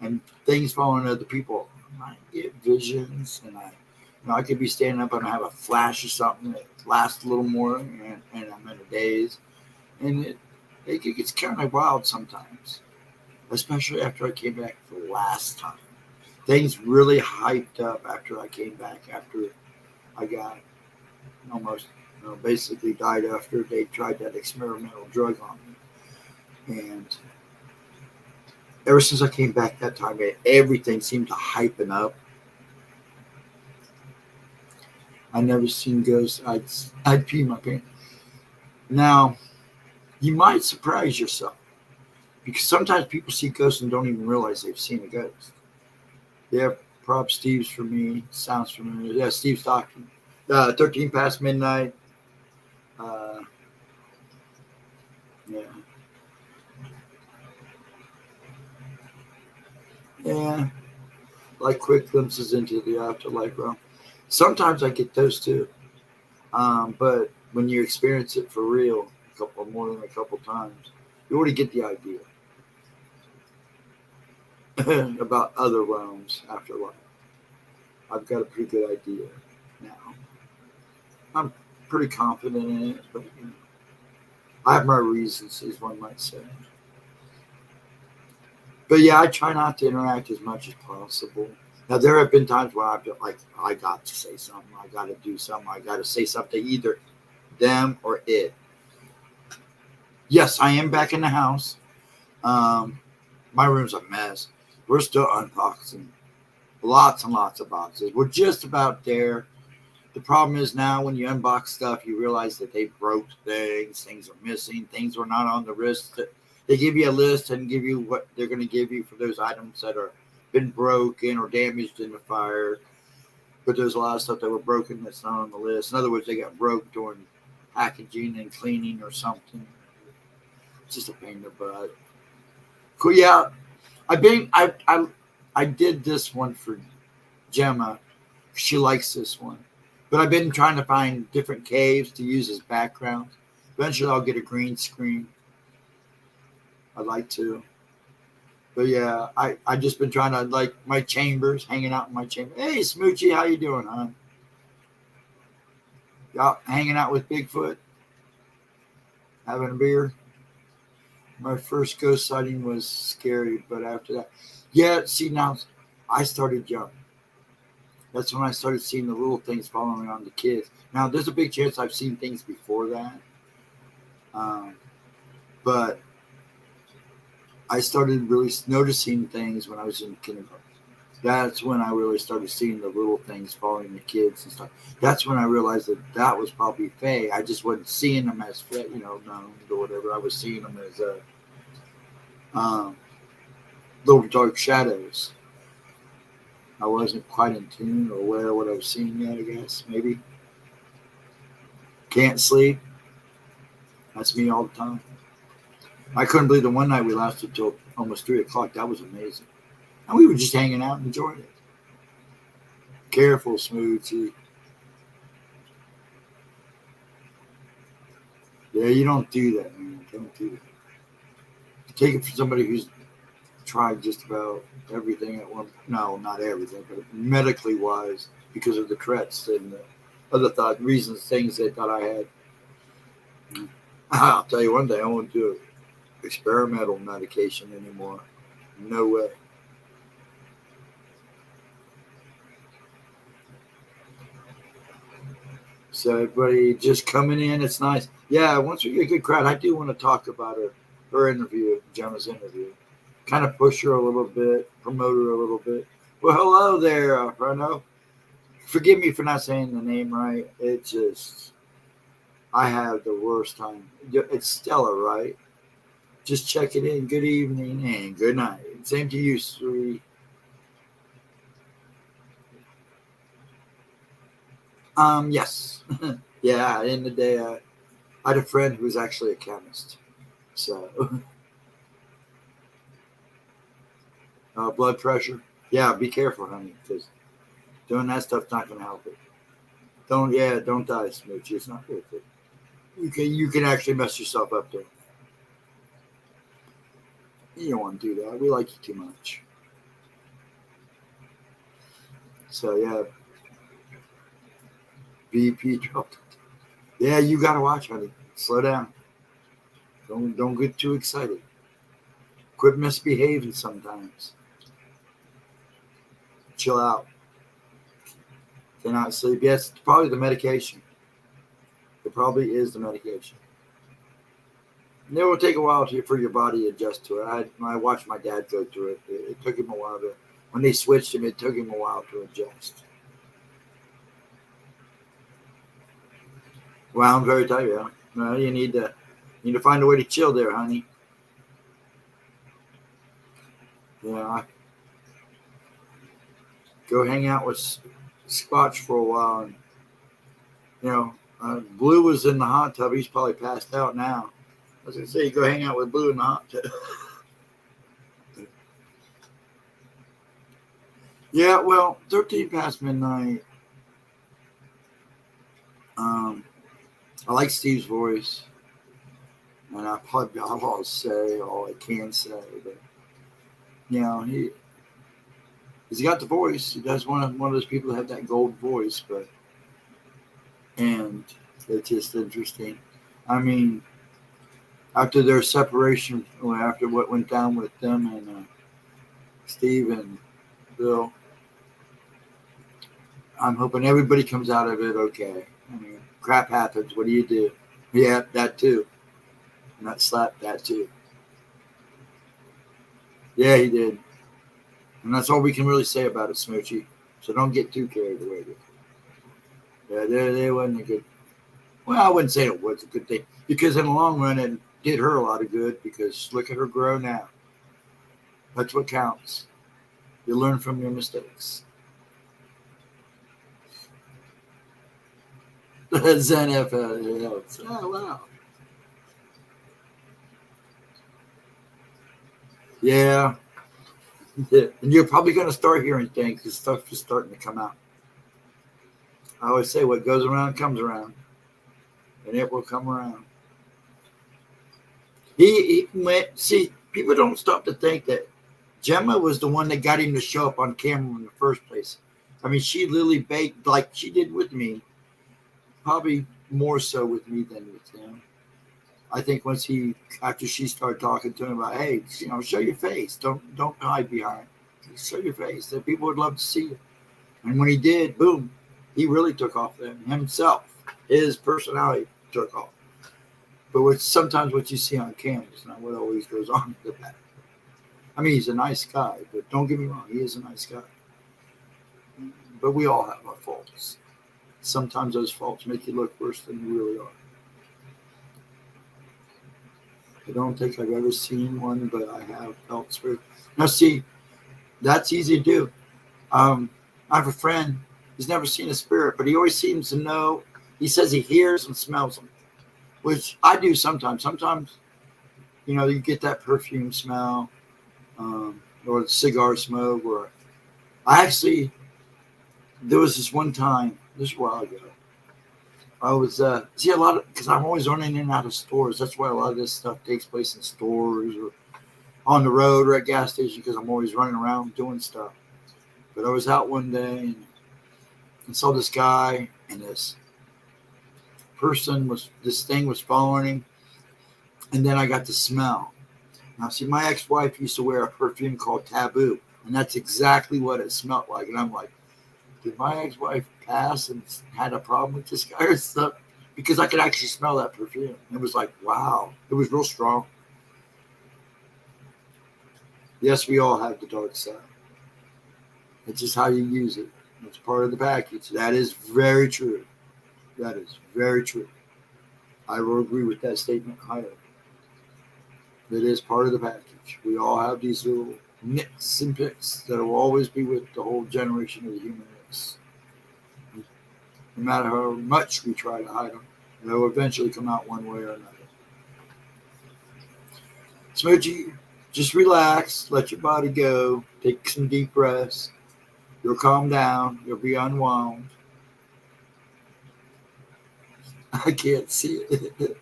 and things following other people. I get visions, and I could be standing up and I have a flash or something that lasts a little more, and I'm in a daze, and it gets kind of wild sometimes, especially after I came back the last time. Things really hyped up after I came back, after I got almost basically died after they tried that experimental drug on me. And ever since I came back that time, everything seemed to hypen up. I never seen ghosts. I'd pee my pants. Now, you might surprise yourself because sometimes people see ghosts and don't even realize they've seen a ghost. Yeah, props Steve's for me. Sounds familiar. Yeah, Steve's talking. 13 past midnight. Yeah. Yeah. Like quick glimpses into the afterlife realm. Sometimes I get those too. But when you experience it for real, more than a couple times, you already get the idea about other realms afterlife. I've got a pretty good idea now. I'm pretty confident in it, but I have my reasons, as one might say. But yeah, I try not to interact as much as possible. Now, there have been times where I feel like I got to say something, I got to do something, I got to say something, either them or it. Yes, I am back in the house. My room's a mess. We're still unboxing lots and lots of boxes. We're just about there. The problem is now when you unbox stuff, you realize that they broke things are missing, things were not on the list. They give you a list and give you what they're going to give you for those items that are been broken or damaged in the fire. But there's a lot of stuff that were broken that's not on the list. In other words, they got broke during packaging and cleaning or something. It's just a pain in the butt. Cool. Yeah, I did this one for Gemma. She likes this one. But I've been trying to find different caves to use as backgrounds. Eventually I'll get a green screen. I'd like to. But yeah, I just been trying to like my chambers, hanging out in my chamber. Hey Smoochie, how you doing, hon? Y'all hanging out with Bigfoot? Having a beer? My first ghost sighting was scary, but after that, yeah, see now I started young. That's when I started seeing the little things following around the kids. Now, there's a big chance I've seen things before that. But I started really noticing things when I was in kindergarten. That's when I really started seeing the little things following the kids and stuff. That's when I realized that was probably Fae. I just wasn't seeing them as, gnomes or whatever. I was seeing them as little dark shadows. I wasn't quite in tune or aware of what I was seeing yet, I guess, maybe. Can't sleep. That's me all the time. I couldn't believe the one night we lasted till almost 3 o'clock. That was amazing. And we were just hanging out and enjoying it. Careful, Smoothie. Yeah, you don't do that, man. Don't do that. Take it from somebody who's tried just about everything at one. No, not everything, but medically wise, because of the threats and the other reasons, things they thought I had. I'll tell you one thing: I won't do experimental medication anymore. No way. So everybody just coming in, it's nice. Yeah, once we get a good crowd, I do want to talk about her interview, Gemma's interview. Kind of push her a little bit, promote her a little bit. Well, hello there, Renaud. Forgive me for not saying the name right. It just, I have the worst time. It's Stella, right? Just check it in. Good evening and good night. Same to you, sweetie. Yes. Yeah, in the day, I had a friend who was actually a chemist. So, blood pressure. Yeah, be careful, honey, because doing that stuff's not going to help it. Don't die, Smoochie. It's not worth it. You can actually mess yourself up there. You don't want to do that. We like you too much. So yeah, BP dropped. Yeah, you gotta watch, honey. Slow down. Don't get too excited. Quit misbehaving sometimes. Chill out. Cannot sleep. Yes, it's probably the medication. It probably is the medication. And it will take a while for your body to adjust to it. I watched my dad go through it. It took him a while to. When they switched him, it took him a while to adjust. Well, I'm very tired. Yeah. No, you need to find a way to chill there, honey. Yeah. Go hang out with Squatch for a while. And, Blue was in the hot tub. He's probably passed out now. I was going to say, go hang out with Blue in the hot tub. Yeah, well, 13 past midnight. I like Steve's voice. And I'll say all I can say. But, he's got the voice. He does one of those people that have that gold voice. And it's just interesting. I mean, after their separation, after what went down with them and Steve and Bill, I'm hoping everybody comes out of it okay. I mean, crap happens. What do you do? Yeah, that too. And that slap, that too. Yeah, he did. And that's all we can really say about it, Smoochie. So don't get too carried away with it. Yeah, they wasn't a good. Well, I wouldn't say it was a good thing because in the long run, it did her a lot of good because look at her grow now. That's what counts. You learn from your mistakes. Zen FL. Oh, wow. Yeah. And you're probably going to start hearing things because stuff is starting to come out. I always say what goes around comes around. And it will come around. He went, see, people don't stop to think that Gemma was the one that got him to show up on camera in the first place. I mean, she literally baked like she did with me, probably more so with me than with him. I think after she started talking to him about, hey, show your face. Don't hide behind. Show your face. That people would love to see you. And when he did, boom, he really took off then himself. His personality took off. But sometimes what you see on camera is not what always goes on in the back. I mean, he's a nice guy, but don't get me wrong, he is a nice guy. But we all have our faults. Sometimes those faults make you look worse than you really are. I don't think I've ever seen one, but I have felt spirit. Now, see, that's easy to do. I have a friend. He's never seen a spirit, but he always seems to know. He says he hears and smells them, which I do sometimes. Sometimes, you get that perfume smell or the cigar smoke. Or there was this one time, this was a while ago. I was see a lot of, because I'm always running in and out of stores. That's why a lot of this stuff takes place in stores or on the road or at gas stations, because I'm always running around doing stuff. But I was out one day and saw this guy, and this thing was following him, and then I got the smell. Now, see, my ex-wife used to wear a perfume called Taboo, and that's exactly what it smelled like. And I'm like, did my ex-wife pass and had a problem with this guy or stuff? Because I could actually smell that perfume. It was like, wow. It was real strong. Yes, we all have the dark side. It's just how you use it. It's part of the package. That is very true. That is very true. I will agree with that statement highly. It is part of the package. We all have these little nits and picks that will always be with the whole generation of the human race. No matter how much we try to hide them, they'll eventually come out one way or another. Smoochie, just relax, let your body go, take some deep breaths. You'll calm down, you'll be unwound. I can't see it.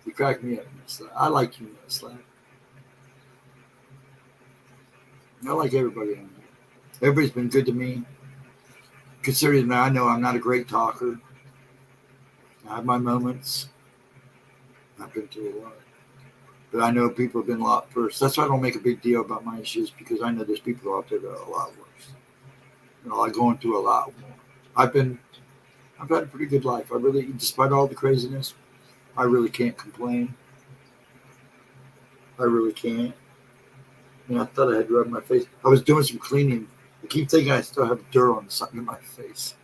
You crack me up. I like you, Slap. I like everybody on there. Everybody's been good to me. Considering that I know I'm not a great talker. I have my moments. I've been through a lot. But I know people have been a lot worse. That's why I don't make a big deal about my issues, because I know there's people out there that are a lot worse. I'm going through a lot more. I've had a pretty good life. I really, despite all the craziness, I really can't complain. I really can't. I thought I had rubbed my face. I was doing some cleaning. I keep thinking I still have dirt on something in my face.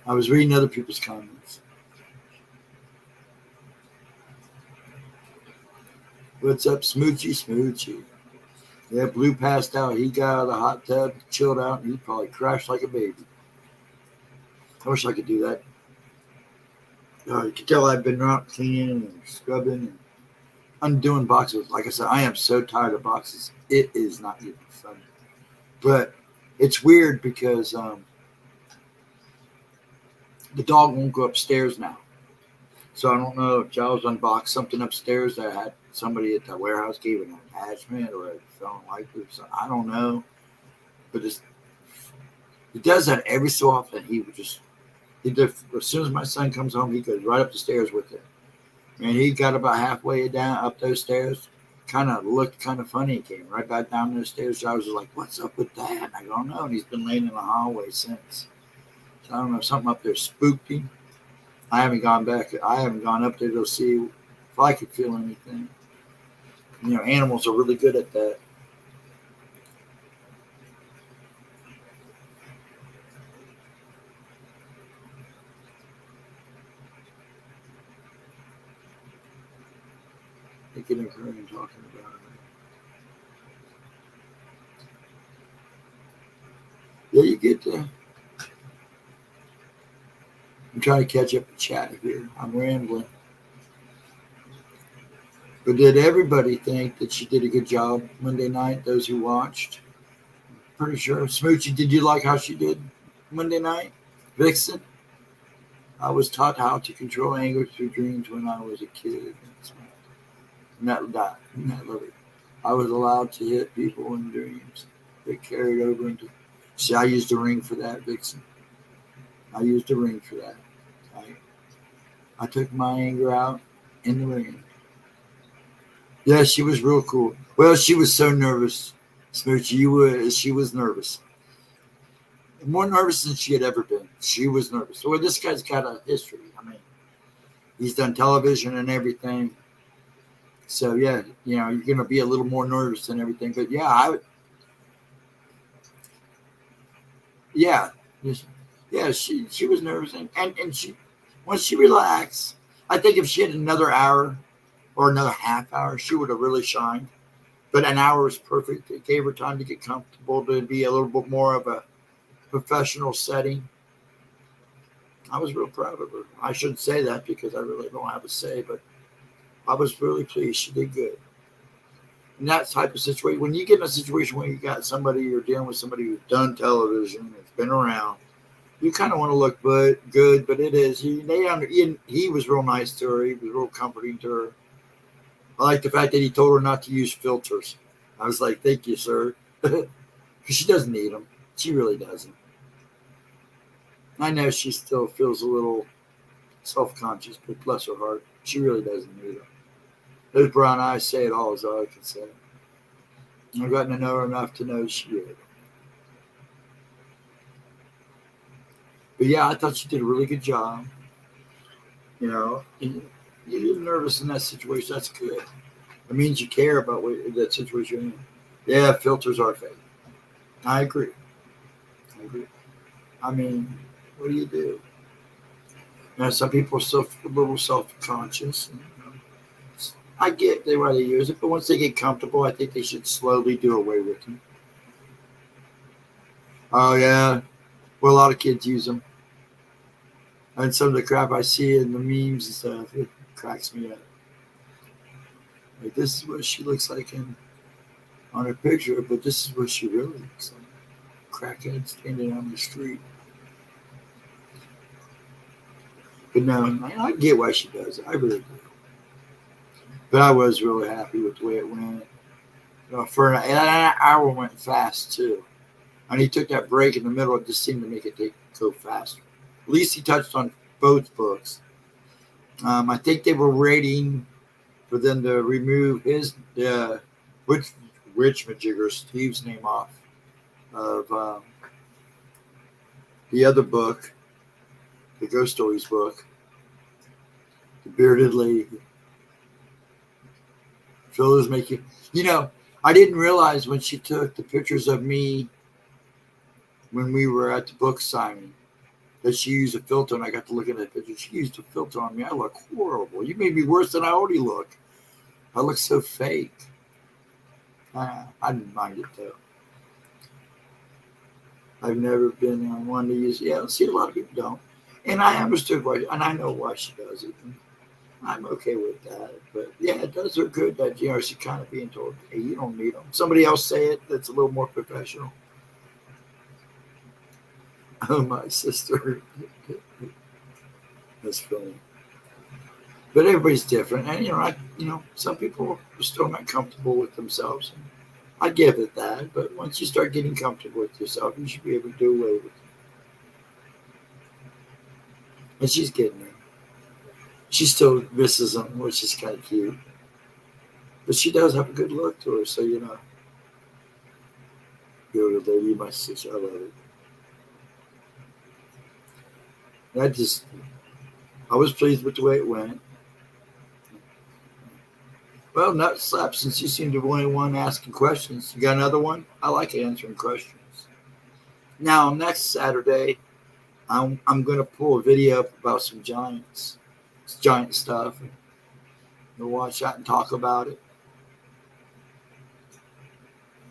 I was reading other people's comments. What's up, Smoochy? Smoochy. Yeah, Blue passed out. He got out of the hot tub, chilled out, and he probably crashed like a baby. I wish I could do that. You can tell I've been out cleaning and scrubbing and undoing boxes. Like I said, I am so tired of boxes. It is not even funny. But it's weird because the dog won't go upstairs now. So I don't know if Giles unboxed something upstairs that had somebody at the warehouse gave an attachment or it felt like it. So I don't know. But he does that every so often. As soon as my son comes home, he goes right up the stairs with it. And he got about halfway down up those stairs. Kind of looked kind of funny. He came right back down those stairs. I was just like, what's up with that? And I don't know. And he's been laying in the hallway since. So I don't know. Something up there spooked him. I haven't gone back. I haven't gone up there to see if I could feel anything. Animals are really good at that. Thinking of her and talking about it. Yeah, you get to. I'm trying to catch up the chat here. I'm rambling. But did everybody think that she did a good job Monday night, those who watched? Pretty sure. Smoochie, did you like how she did Monday night? Vixen? I was taught how to control anger through dreams when I was a kid. Not that. I was allowed to hit people in dreams. They carried over into. See, I used the ring for that, Vixen. I used the ring for that. I took my anger out in the ring. Yeah, she was real cool. Well, she was so nervous, Smoochie. She was nervous. More nervous than she had ever been. She was nervous. Well, this guy's got a history. He's done television and everything. So, yeah, you're going to be a little more nervous and everything. But, she was nervous. And she, once she relaxed, I think if she had another hour or another half hour, she would have really shined. But an hour was perfect. It gave her time to get comfortable, to be a little bit more of a professional setting. I was real proud of her. I shouldn't say that because I really don't have a say, but I was really pleased. She did good. in that type of situation, when you get in a situation where you got somebody, you're dealing with somebody who's done television, that's been around, you kind of want to look good, but it is. He was real nice to her. He was real comforting to her. I like the fact that he told her not to use filters. I was like, thank you, sir. Because she doesn't need them. She really doesn't. I know she still feels a little self-conscious, but bless her heart, she really doesn't need them. Those brown eyes say it all, is all I can say. I've gotten to know her enough to know she really. But yeah, I thought she did a really good job. You know, you're nervous in that situation. That's good. It means you care about that situation. Yeah, filters are fake. I agree. I mean, what do you do? You know, some people are still a little self-conscious. And, I get why they use it, but once they get comfortable, I think they should slowly do away with them. Oh, yeah. Well, a lot of kids use them. And some of the crap I see in the memes and stuff, it cracks me up. Like, this is what she looks like on her picture, but this is what she really looks like. Crackhead standing on the street. But no, I get why she does it. I really do. But I was really happy with the way it went. You know, for an hour went fast too. And he took that break in the middle. It just seemed to make it go faster. At least he touched on both books. I think they were waiting for them to remove his Majigger Steve's name off of the other book, the Ghost Stories book, the Bearded Lady. Filters make you, I didn't realize when she took the pictures of me when we were at the book signing that she used a filter, and I got to look at that picture. She used a filter on me. I look horrible. You made me worse than I already look. I look so fake. I didn't mind it though. I've never been one to use. Yeah, see, a lot of people don't, and I understood why, and I know why she does it. I'm okay with that, but yeah, it does her good that she's kind of being told, "Hey, you don't need them." Somebody else say it that's a little more professional. Oh, my sister. That's funny. But everybody's different, and some people are still not comfortable with themselves. And I give it that, but once you start getting comfortable with yourself, you should be able to do away with it. And she's getting there. She still misses them, which is kind of cute. But she does have a good look to her, so Go to lady, my sister, I love it. I was pleased with the way it went. Well, nut slap, since you seem to be the only one asking questions. You got another one? I like answering questions. Now, next Saturday, I'm going to pull a video up about some giants. It's giant stuff. We'll watch that and talk about it.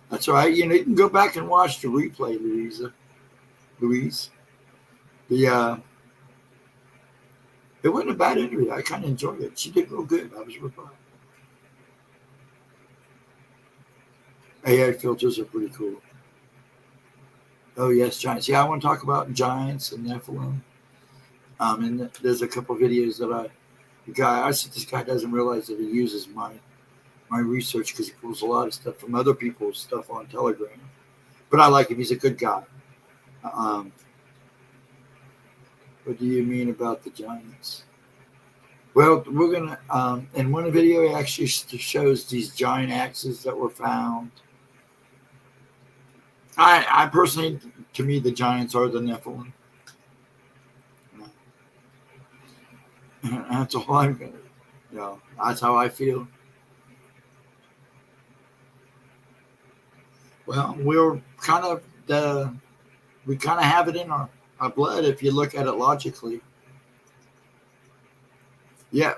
That's all right. You can go back and watch the replay, Louise. It wasn't a bad interview. I kind of enjoyed it. She did real good. I was real proud. AI filters are pretty cool. Oh, yes, giants. Yeah, I want to talk about giants and Nephilim. And there's a couple of videos that I said this guy doesn't realize that he uses my research because he pulls a lot of stuff from other people's stuff on Telegram. But I like him. He's a good guy. What do you mean about the giants? Well, we're going to, in one video, it actually shows these giant axes that were found. I personally, to me, the giants are the Nephilim. That's all I'm going to, that's how I feel. Well, we kind of have it in our blood if you look at it logically. Yeah.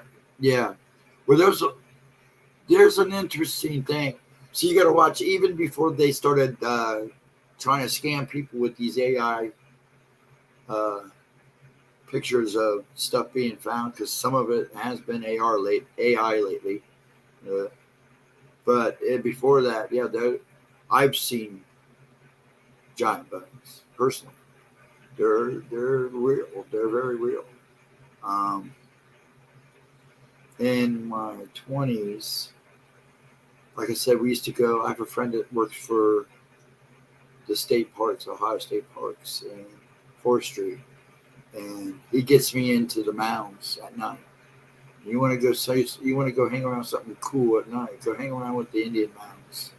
Well, there's an interesting thing. So you got to watch even before they started trying to scam people with these AI pictures of stuff being found, because some of it has been AI lately. But before that, yeah, I've seen giant bugs personally. They're real. They're very real. In my 20s, like I said, we used to go. I have a friend that works for the state parks, Ohio State Parks, and forestry, and he gets me into the mounds at night. You want to go? So you want to go hang around something cool at night? Go hang around with the Indian mounds,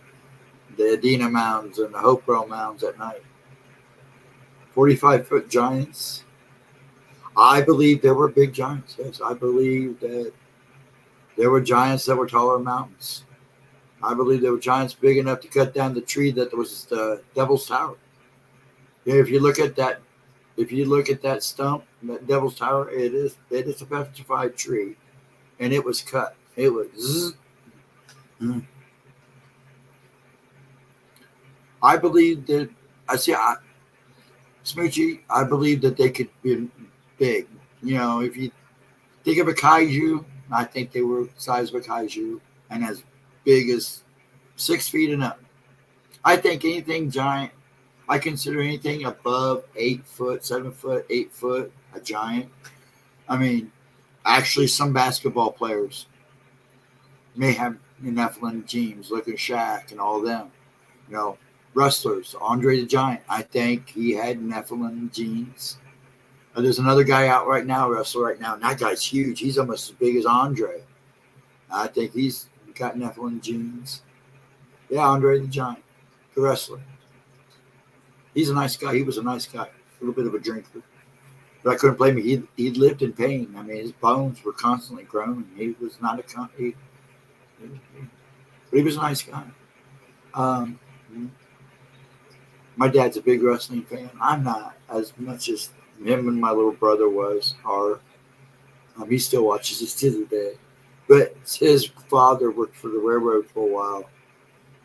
the Adena mounds, and the Hopewell mounds at night. 45-foot giants. I believe there were big giants. Yes, I believe that there were giants that were taller than mountains. I believe there were giants big enough to cut down the tree that was the Devil's Tower. If you look at that stump, that Devil's Tower, it is a petrified tree, and it was cut. It was. I believe that. Smoochie. I believe that they could be big. If you think of a kaiju, I think they were the size of a kaiju and as big as 6 feet and up. I think anything giant. I consider anything above 8 foot, 7 foot, 8 foot a giant. I mean, actually, some basketball players may have Nephilim genes. Look at Shaq and all of them. Wrestlers, Andre the Giant. I think he had Nephilim genes. There's another guy out right now, wrestler right now, and that guy's huge. He's almost as big as Andre. I think he's got Nephilim genes. Yeah, Andre the Giant, the wrestler. He's a nice guy. He was a nice guy. A little bit of a drinker. But I couldn't blame him. He lived in pain. I mean, his bones were constantly growing. He was not but he was a nice guy. My dad's a big wrestling fan. I'm not as much as him and my little brother are. He still watches it to the day. But his father worked for the railroad for a while,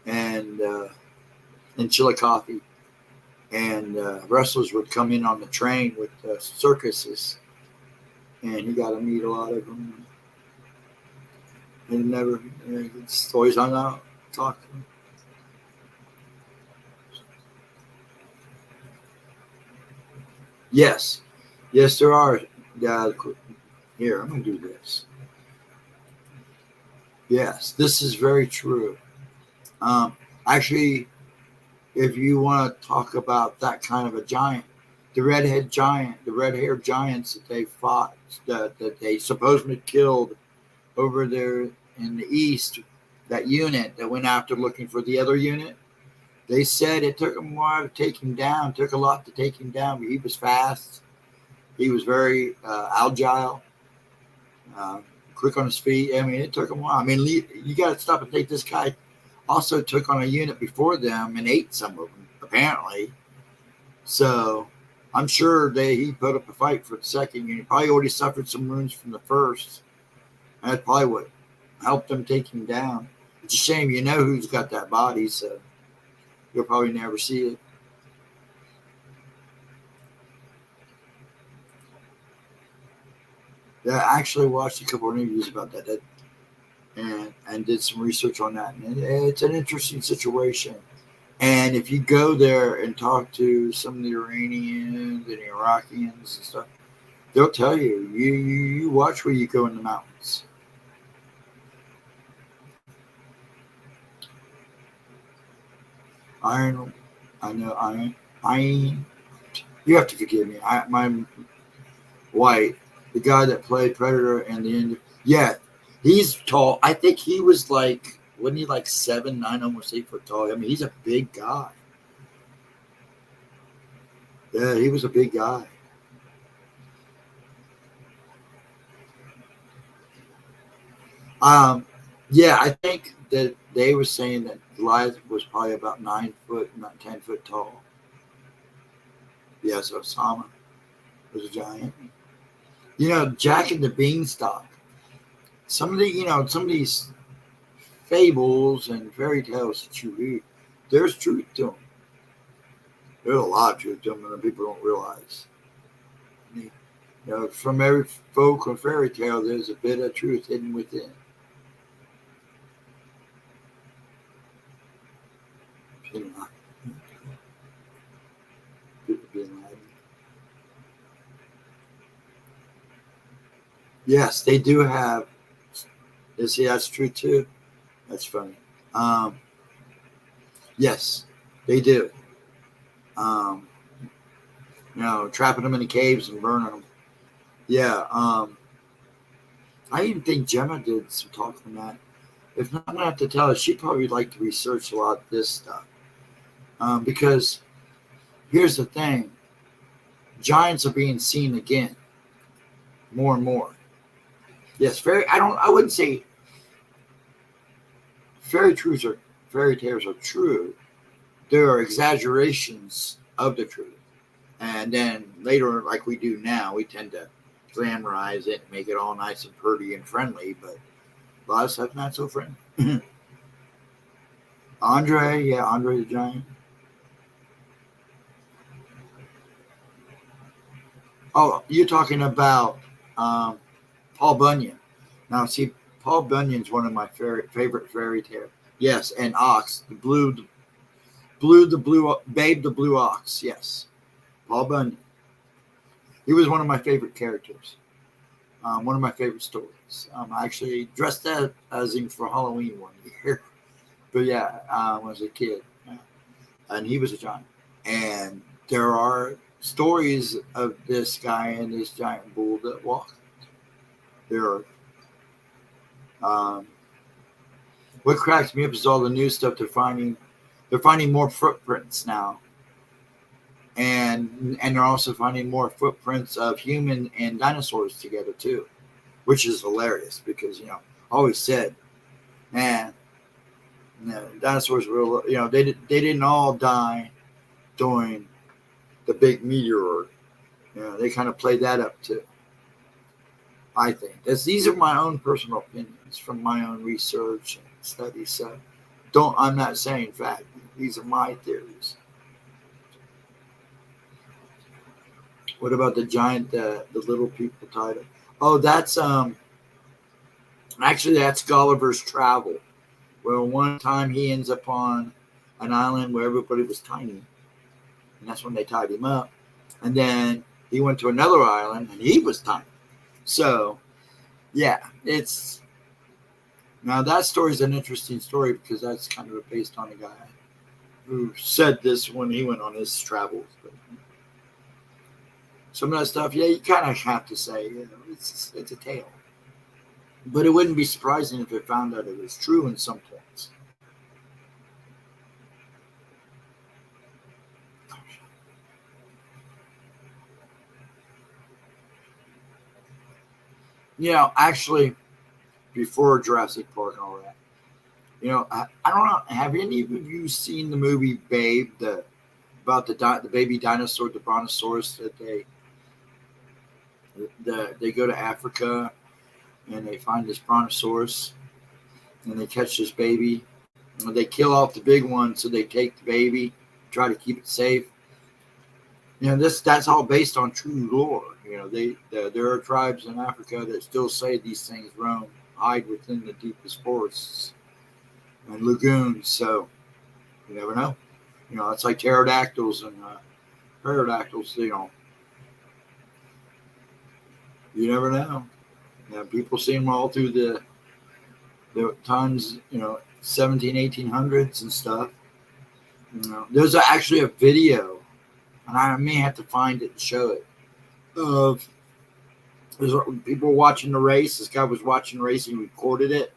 and in Chillicothe. And wrestlers would come in on the train with circuses, and he got to meet a lot of them. And never, it's always hung out, talked to them. Yes, there are. Here, I'm going to do this. Yes, this is very true. Actually, if you want to talk about that kind of a giant, the red-haired giants that they fought, that they supposedly killed over there in the east, that unit that went after looking for the other unit, they said it took them a while to take him down, took a lot to take him down, but he was fast. He was very agile, quick on his feet. I mean, it took him a while. I mean, you got to stop and think this guy also took on a unit before them and ate some of them, apparently. So I'm sure he put up a fight for the second unit. Probably already suffered some wounds from the first. And that's probably what helped them take him down. It's a shame, who's got that body, so you'll probably never see it. Yeah, I actually watched a couple of interviews about that and did some research on that. And it's an interesting situation. And if you go there and talk to some of the Iranians and Iraqians and stuff, they'll tell you, you watch where you go in the mountains. Iron, you have to forgive me. My White, the guy that played Predator and the Indian. Yeah, he's tall. I think he was wasn't he 7'9", almost 8 foot tall? I mean, he's a big guy. Yeah, he was a big guy. Yeah, I think that they were saying that Goliath was probably about 9 foot, not 10 foot tall. Yes, Osama was a giant. Jack and the Beanstalk. Some of these fables and fairy tales that you read, there's truth to them. There's a lot of truth to them that people don't realize. From every folk or fairy tale, there's a bit of truth hidden within. You know, people being mad. Yes, they do have. You see, that's true too. That's funny. Yes, they do. Um, trapping them in the caves and burning them. Yeah. I even think Gemma did some talking on that. If not, I'm gonna have to tell her. She'd probably like to research a lot of this stuff. Because here's the thing: giants are being seen again, more and more. Yes, I wouldn't say fairy tales are true. There are exaggerations of the truth, and then later, like we do now, we tend to glamorize it and make it all nice and pretty and friendly. But a lot of stuff not so friendly. Andre the Giant. Oh, you're talking about Paul Bunyan. Now, see, Paul Bunyan's one of my favorite fairy tales. Yes, and Ox, the Babe the Blue Ox. Yes, Paul Bunyan. He was one of my favorite characters. One of my favorite stories. I actually dressed as him for Halloween one year. But yeah, when I was a kid. Yeah. And he was a giant. And there are stories of this guy and this giant bull that walked. There are. What cracks me up is all the new stuff they're finding. They're finding more footprints now. And they're also finding more footprints of human and dinosaurs together too, which is hilarious because I always said, man, dinosaurs were they didn't all die during the big meteor. They kind of played that up too. I think these are my own personal opinions from my own research and studies. So I'm not saying fact. These are my theories. What about the giant, the little people title? Oh, that's actually that's Gulliver's Travel, where one time he ends up on an island where everybody was tiny, and that's when they tied him up. And then he went to another island and he was tiny. So, yeah, now that story is an interesting story because that's kind of based on a guy who said this when he went on his travels. But some of that stuff, yeah, you kind of have to say, it's a tale. But it wouldn't be surprising if it found out it was true in some points. Actually, before Jurassic Park and all that, I don't know. Have any of you seen the movie Babe, about the baby dinosaur, the brontosaurus that they go to Africa and they find this brontosaurus and they catch this baby and they kill off the big one so they take the baby, try to keep it safe. That's all based on true lore. There are tribes in Africa that still say these things hide within the deepest forests and lagoons. So you never know. It's like pterodactyls and pterodactyls. You never know. People see them all through the times, 1800s and stuff. There's actually a video, and I may have to find it and show it, of people watching the race. This guy was watching the race and he recorded it,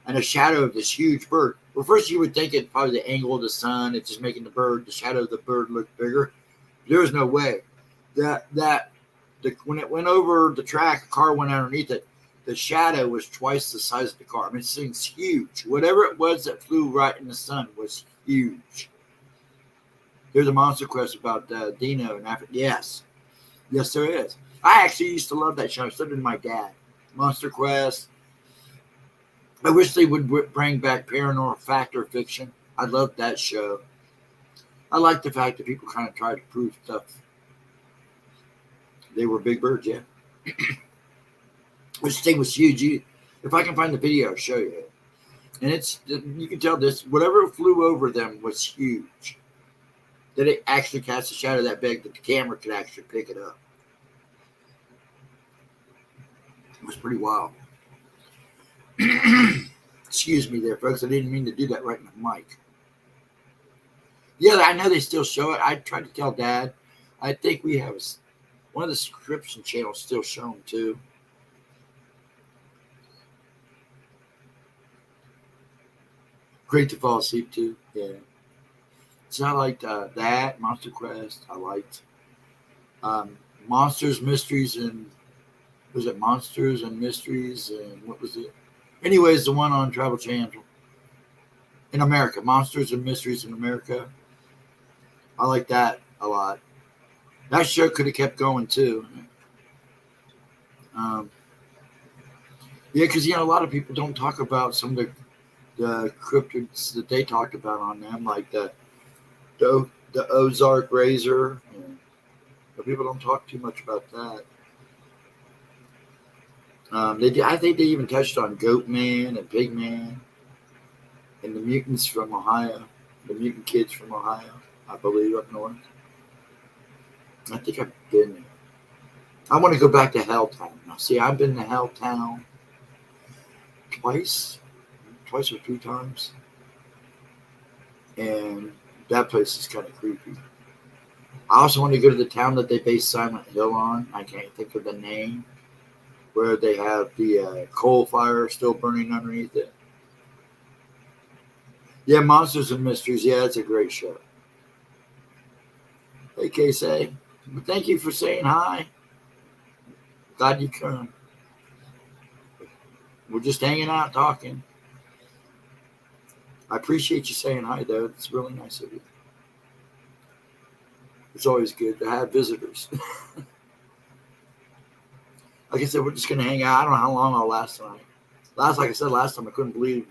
and a shadow of this huge bird. Well, first you would think it's probably the angle of the sun. It's just making the shadow of the bird look bigger. There's no way when it went over the track, a car went underneath it. The shadow was twice the size of the car. I mean, this thing's huge. Whatever it was that flew right in the sun was huge. There's a Monster Quest about Dino in Africa. Yes, there is. I actually used to love that show. So did my dad. Monster Quest. I wish they would bring back paranormal fact or fiction. I loved that show. I like the fact that people kind of try to prove stuff. They were big birds, yeah. This thing was huge. If I can find the video, I'll show you. And you can tell this, whatever flew over them was huge. That it actually cast a shadow that big that the camera could actually pick it up. It was pretty wild. Excuse me there, folks. I didn't mean to do that right in the mic. Yeah, I know they still show it. I tried to tell Dad. I think we have one of the subscription channels still shown too. Great to fall asleep to. Yeah. So I liked that, Monster Quest. I liked Monsters, Mysteries, and was it Monsters and Mysteries? And what was it? Anyways, the one on Travel Channel in America. Monsters and Mysteries in America. I like that a lot. That show could have kept going too. Yeah, because a lot of people don't talk about some of the cryptids that they talked about on them, like the Ozark Razor. But people don't talk too much about that. I think they even touched on Goat Man and Pig Man and the mutants from Ohio, the mutant kids from Ohio, I believe, up north. I think I've been there. I want to go back to Helltown. Now, see, I've been to Helltown twice or 3 times. And that place is kind of creepy. I also want to go to the town that they based Silent Hill on. I can't think of the name. Where they have the coal fire still burning underneath it. Yeah, Monsters and Mysteries. Yeah, it's a great show. Hey, Casey. Thank you for saying hi. Glad you come. We're just hanging out talking. I appreciate you saying hi, though. It's really nice of you. It's always good to have visitors. Like I said, we're just going to hang out. I don't know how long I'll last tonight. Like I said last time, I couldn't believe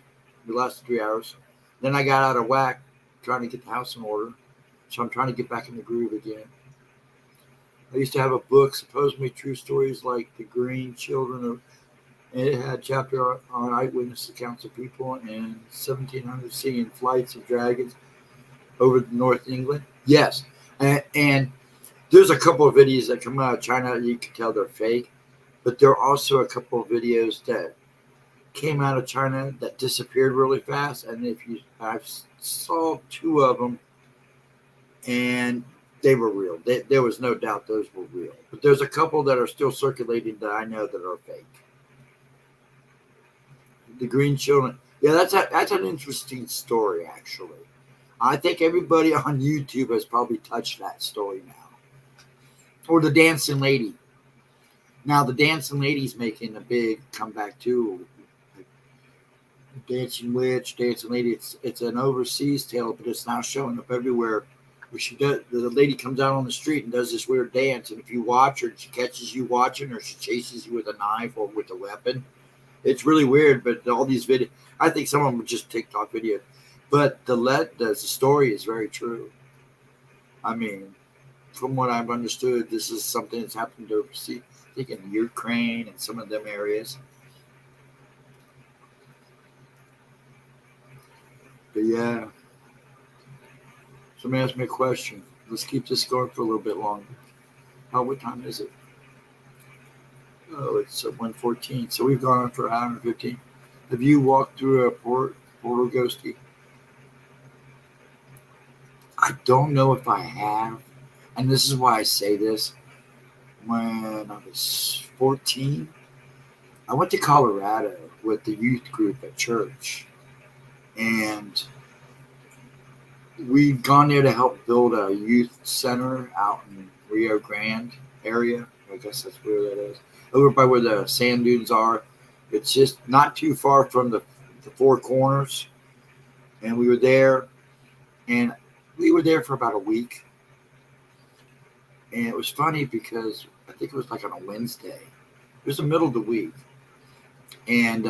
we lasted 3 hours. Then I got out of whack trying to get the house in order. So I'm trying to get back in the groove again. I used to have a book, supposedly true stories like The Green Children. And it had a chapter on eyewitness accounts of people in 1700 seeing flights of dragons over North England. Yes. And there's a couple of videos that come out of China. You can tell they're fake. But there are also a couple of videos that came out of China that disappeared really fast. And I saw 2 of them, and they were real. There was no doubt those were real. But there's a couple that are still circulating that I know that are fake. The Green Children. Yeah, that's an interesting story, actually. I think everybody on YouTube has probably touched that story now. Or the Dancing Lady. Now, the Dancing Lady's making a big comeback, too. Dancing Witch, Dancing Lady. It's an overseas tale, but it's now showing up everywhere. The lady comes out on the street and does this weird dance, and if you watch her, she catches you watching, or she chases you with a knife or with a weapon. It's really weird, but all these videos, I think some of them are just TikTok videos. But the story is very true. I mean, from what I've understood, this is something that's happened overseas. I think in Ukraine and some of them areas. But yeah. Somebody asked me a question. Let's keep this going for a little bit longer. What time is it? Oh, it's 1:14. So we've gone on for an hour and 15. Have you walked through a portal, Ghosty? I don't know if I have. And this is why I say this. When I was 14, I went to Colorado with the youth group at church. And we'd gone there to help build a youth center out in Rio Grande area. I guess that's where that is. Over by where the sand dunes are. It's just not too far from the 4 corners. And we were there. And we were there for about a week. And it was funny because I think it was like on a Wednesday. It was the middle of the week. And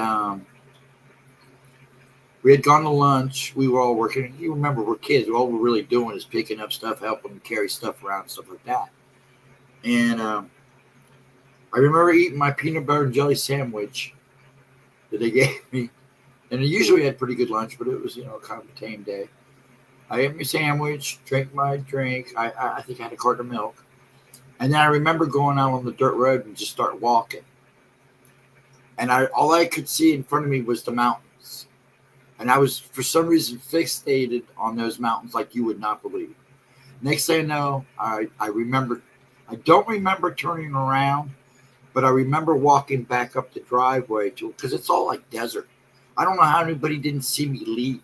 we had gone to lunch. We were all working. You remember, we're kids. All we're really doing is picking up stuff, helping them carry stuff around, stuff like that. And I remember eating my peanut butter and jelly sandwich that they gave me. And I usually had pretty good lunch, but it was, kind of a tame day. I ate my sandwich, drank my drink. I think I had a carton of milk. And then I remember going out on the dirt road and just start walking. And all I could see in front of me was the mountains. And I was, for some reason, fixated on those mountains like you would not believe. Next thing I know, I remember, I don't remember turning around, but I remember walking back up the driveway because it's all like desert. I don't know how anybody didn't see me leave.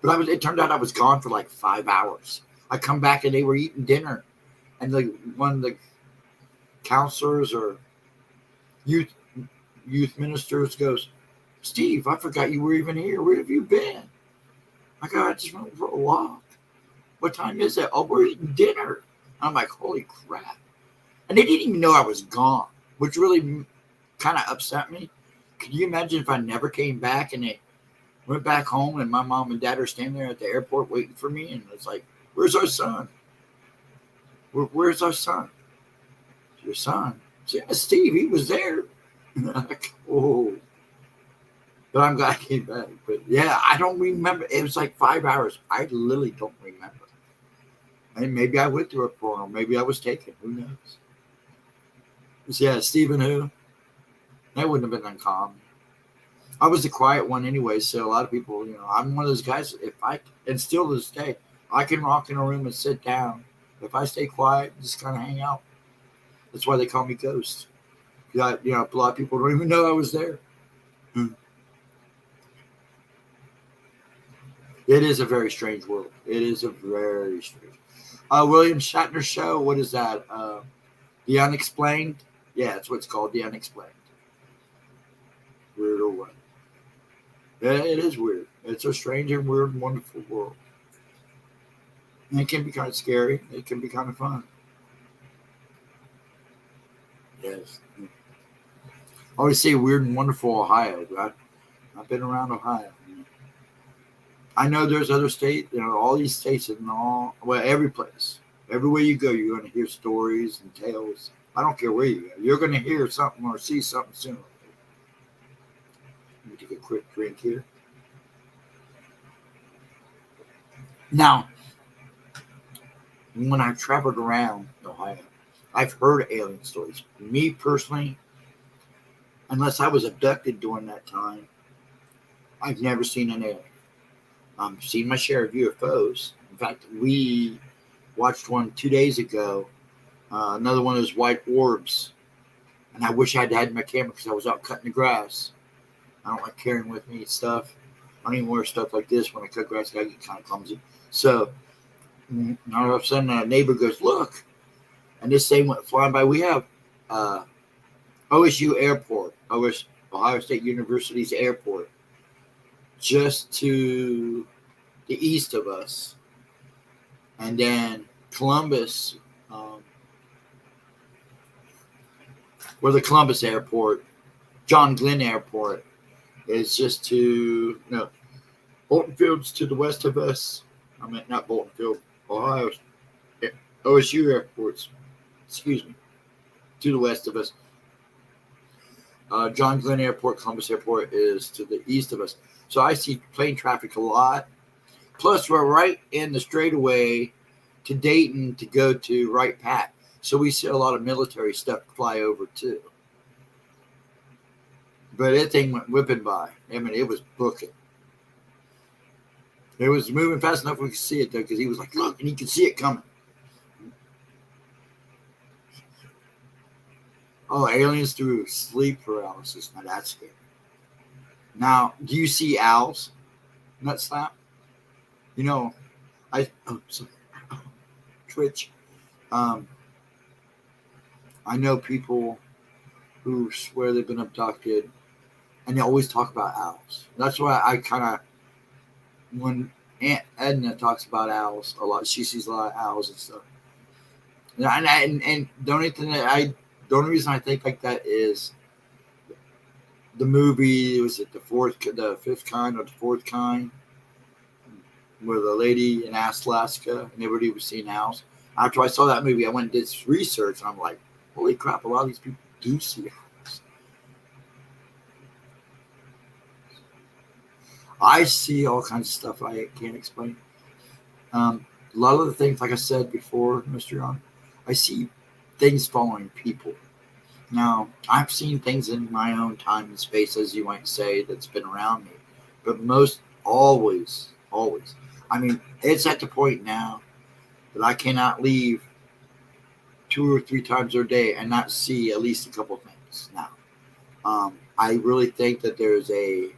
But it turned out I was gone for like 5 hours. I come back and they were eating dinner. And one of the counselors or youth ministers goes, "Steve, I forgot you were even here. Where have you been?" I go, "I just went for a walk." "What time is it?" "Oh, we're eating dinner." I'm like, holy crap. And they didn't even know I was gone, which really kind of upset me. Could you imagine if I never came back and they went back home and my mom and dad are standing there at the airport waiting for me? And it's like, "Where's our son? Where's our son?" "Your son?" "Yeah, Steve, he was there." Like, oh. But I'm glad I came back. But yeah, I don't remember. It was like 5 hours. I literally don't remember. And maybe I went through a portal. Maybe I was taken. Who knows? Yeah, Stephen who? That wouldn't have been uncommon. I was the quiet one anyway, so a lot of people, I'm one of those guys, and still to this day, I can walk in a room and sit down. If I stay quiet, just kind of hang out. That's why they call me Ghost. A lot of people don't even know I was there. It is a very strange world. It is a very strange. William Shatner show. What is that? The Unexplained. Yeah, that's what it's called. The Unexplained. Weird or what? Yeah, it is weird. It's a strange and weird and wonderful world. And it can be kind of scary. It can be kind of fun. Yes. I always say weird and wonderful Ohio. I've been around Ohio. I know there's other states, all these states and every place. Everywhere you go, you're going to hear stories and tales. I don't care where you go. You're going to hear something or see something sooner. Let me take a quick drink here. Now, when I've traveled around Ohio, I've heard alien stories. Me personally, unless I was abducted during that time, I've never seen an alien. I've seen my share of UFOs. In fact, we watched one 2 days ago, another one of those white orbs. And I wish I'd had my camera because I was out cutting the grass. I don't like carrying with me stuff. I don't even wear stuff like this when I cut grass. I get kind of clumsy. So all of a sudden, a neighbor goes, "Look." And this thing went flying by. We have OSU Airport, Ohio State University's airport, just to the east of us. And then Columbus, where the Columbus Airport, John Glenn Airport, is just Bolton Field's to the west of us. I mean, not Bolton Field, Ohio, OSU Airports, to the west of us. John Glenn Airport, Columbus Airport is to the east of us. So I see plane traffic a lot. Plus, we're right in the straightaway to Dayton to go to Wright Pat. So we see a lot of military stuff fly over too. But that thing went whipping by. I mean, it was booking. It was moving fast enough we could see it, though, because he was like, "Look," and he could see it coming. Oh, aliens through sleep paralysis. Now, that's scary. Now, do you see owls? Nut slap? Twitch. I know people who swear they've been abducted, and they always talk about owls. That's why I kind of, when Aunt Edna talks about owls a lot, she sees a lot of owls and stuff. And the only reason I think like that is the movie. Was it the fifth kind or the fourth kind, where the lady in Alaska and everybody was seeing owls? After I saw that movie, I went and did some research, and I'm like, holy crap, a lot of these people do see owls. I see all kinds of stuff I can't explain. A lot of the things, like I said before, Mr. Young, I see things following people. Now, I've seen things in my own time and space, as you might say, that's been around me. But most always, always. I mean, it's at the point now that I cannot leave 2 or 3 times a day and not see at least a couple things now. I really think that there's a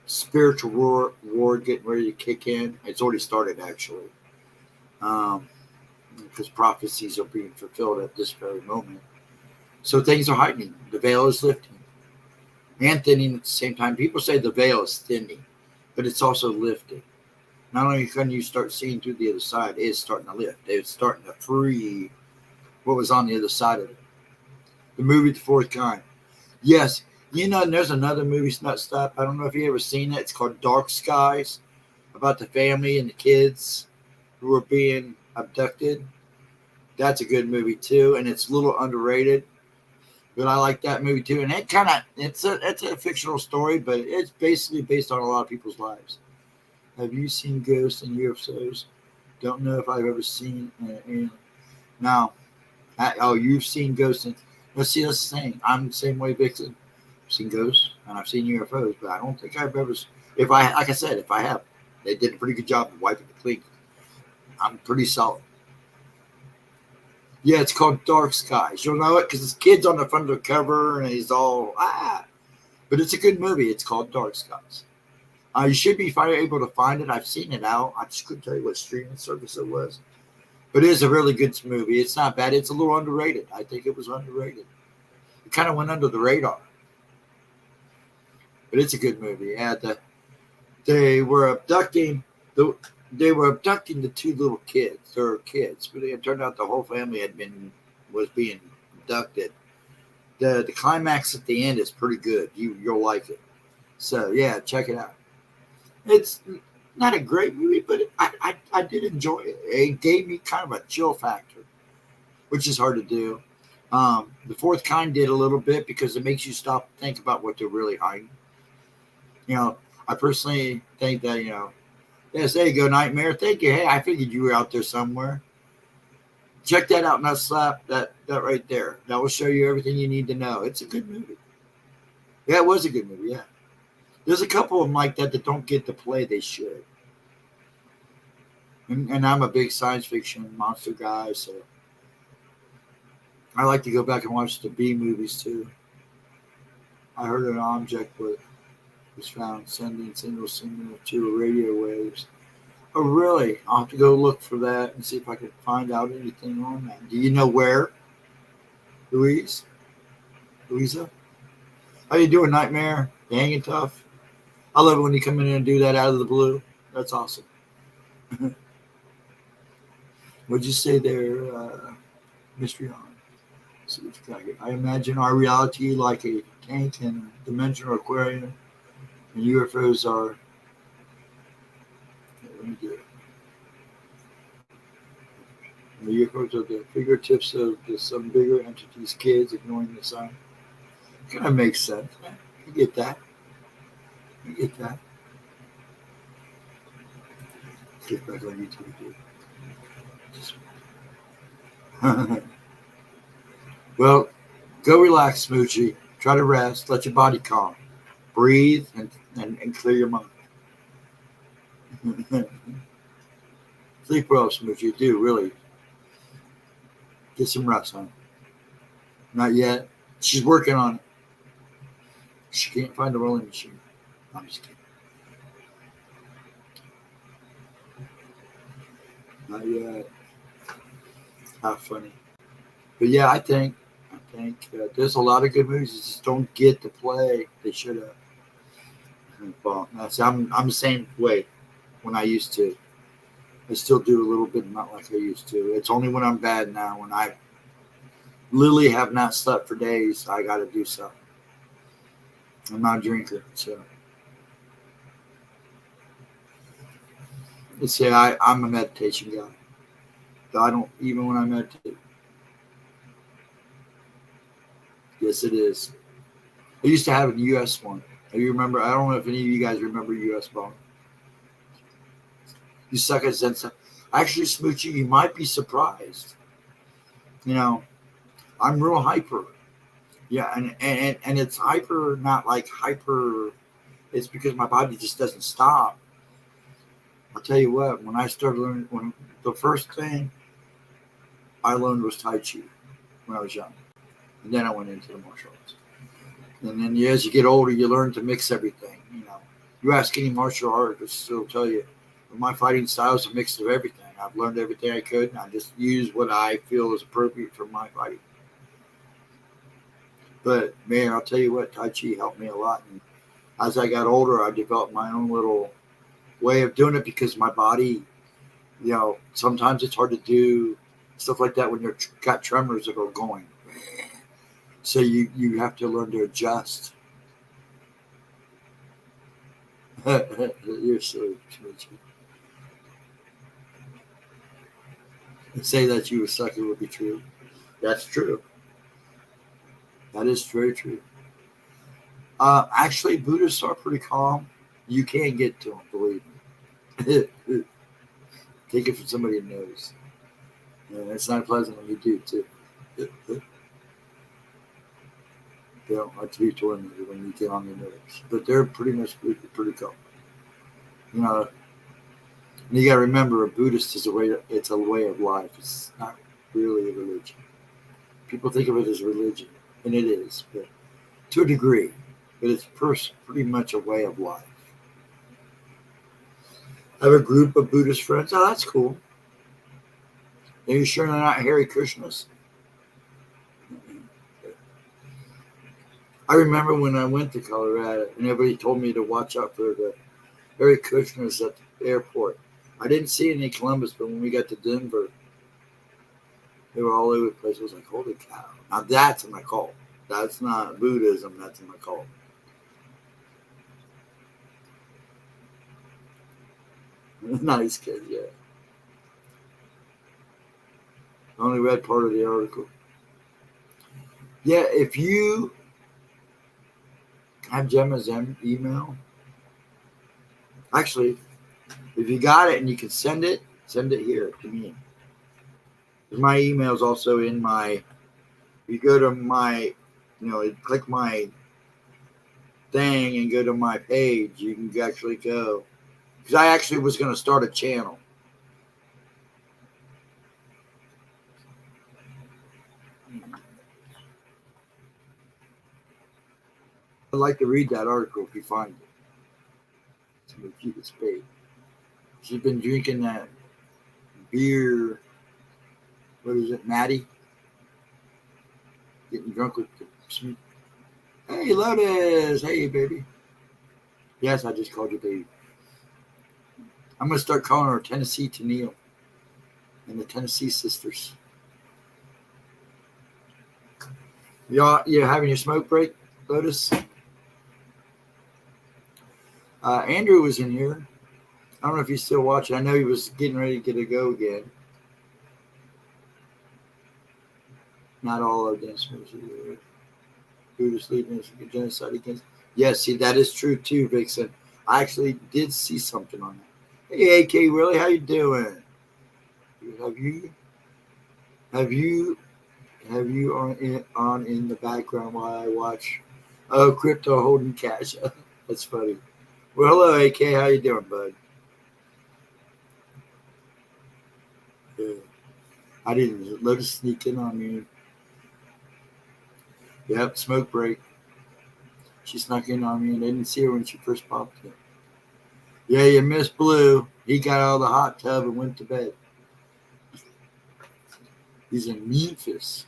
spiritual war getting ready to kick in. It's already started, actually, because prophecies are being fulfilled at this very moment. So things are heightening. The veil is lifting and thinning at the same time. People say the veil is thinning, but it's also lifting. Not only can you start seeing through the other side, it's starting to lift. It's starting to free what was on the other side of it. The movie The Fourth Kind. Yes, and there's another movie, Snut Stop. I don't know if you ever seen it. It's called Dark Skies, about the family and the kids who are being abducted. That's a good movie too, and it's a little underrated. But I like that movie too. And it's a fictional story, but it's basically based on a lot of people's lives. Have you seen ghosts and UFOs? Don't know if I've ever seen any. Now, you've seen ghosts. Let's see, that's the thing. I'm the same way, Vixen. I've seen ghosts and I've seen UFOs, but I don't think I've ever. If I have, they did a pretty good job of wiping it clean. I'm pretty solid. Yeah, it's called Dark Skies. You'll know it because his kid's on the front of the cover and he's all But it's a good movie. It's called Dark Skies. You should be able to find it. I've seen it out. I just couldn't tell you what streaming service it was. But it is a really good movie. It's not bad. It's a little underrated. I think it was underrated. It kind of went under the radar. But it's a good movie. Yeah, they were abducting the 2 little kids. They were kids, but it turned out the whole family was being abducted. The climax at the end is pretty good. You'll like it. So yeah, check it out. It's not a great movie, but I did enjoy it. It gave me kind of a chill factor, which is hard to do. The Fourth Kind did a little bit because it makes you stop and think about what they're really hiding. I personally think that, yes, there you go, Nightmare. Thank you. Hey, I figured you were out there somewhere. Check that out, Nut Slap. That right there. That will show you everything you need to know. It's a good movie. Yeah, it was a good movie, yeah. There's a couple of them like that don't get the play they should. And I'm a big science fiction monster guy, so I like to go back and watch the B movies too. I heard an object was found sending signal to radio waves. Oh, really? I'll have to go look for that and see if I can find out anything on that. Do you know where, Louisa? How you doing, Nightmare? You hanging tough? I love it when you come in and do that out of the blue. That's awesome. What'd you say there, Mystery On? See what you got here. I imagine our reality like a tank and a dimensional aquarium, and UFOs are. Let me do it. The UFOs are the fingertips of some bigger entities, kids ignoring the sun. Kind of makes sense, man. You get that. Get back on YouTube, dude. Well, go relax, Smoochie. Try to rest. Let your body calm. Breathe and clear your mind. Sleep well, Smoochie. Do really. Get some rest, huh? Not yet. She's working on it. She can't find a rolling machine. I'm just kidding. Not yet. How funny. But yeah, I think there's a lot of good movies that just don't get the play they should have. Well, I'm the same way when I used to. I still do a little bit, not like I used to. It's only when I'm bad now, when I literally have not slept for days, I got to do something. I'm not a drinker, so. Let's say I'm a meditation guy. I don't, even when I meditate. Yes, it is. I used to have a US one, You remember? I don't know if any of you guys remember U.S. Bone. You suck at Zensa. Actually, Smoochie, you might be surprised. You know, I'm real hyper. Yeah, and it's hyper, not like hyper. It's because my body just doesn't stop. I'll tell you what, when I started learning, when the first thing I learned was Tai Chi when I was young. And then I went into the martial arts. And then as you get older, you learn to mix everything. You know, you ask any martial artist, they'll tell you, my fighting style is a mix of everything. I've learned everything I could, and I just use what I feel is appropriate for my fighting. But, man, I'll tell you what, Tai Chi helped me a lot. And as I got older, I developed my own little way of doing it because my body, you know, sometimes it's hard to do stuff like that when you've got tremors that are going. So you have to learn to adjust. You're so Smoochie. Say that you a sucker would be true. That's true. That is very true. Actually, Buddhists are pretty calm. You can't get to them, believe me. Take it from somebody who knows. Yeah, it's not pleasant when you do, too. They don't like to be tormented when you get on their nerves. But they're pretty much pretty calm. You know, and you got to remember, a Buddhist is it's a way of life. It's not really a religion. People think of it as religion, and it is, but to a degree. But it's pretty much a way of life. I have a group of Buddhist friends. Oh, that's cool. Are you sure they're not Hare Krishnas? I remember when I went to Colorado, and everybody told me to watch out for the Hare Krishnas at the airport. I didn't see any in Columbus, but when we got to Denver, they were all over the place. I was like, holy cow. Now that's in my cult. That's not Buddhism. That's in my cult. Nice kid, yeah. I only read part of the article. Yeah, if you have Gemma's email, actually, if you got it and you can send it here to me. My email is also in my, if you go to my, you know, click my thing and go to my page, you can actually go. Because I actually was going to start a channel. I'd like to read that article if you find it. It's going to keep it paid. She's been drinking that beer. What is it, Maddie? Getting drunk with the sweet. Hey, Lotus. Hey, baby. Yes, I just called you baby. I'm going to start calling her Tennessee Tennille and the Tennessee Sisters. Y'all, you having your smoke break, Lotus? Andrew was in here. I don't know if he's still watching. I know he was getting ready to go again. Not all of them. Buddhist leaders genocide against. Yes, see, that is true too, Vixen. I actually did see something on that. Hey, AK, really? How you doing? Have you on in the background while I watch? Oh, crypto holding cash. That's funny. Well, hello, AK. How you doing, bud? Yeah. I didn't let it sneak in on me. Yep, smoke break. She snuck in on me, and I didn't see her when she first popped in. Yeah, you missed Blue. He got out of the hot tub and went to bed. He's in Memphis.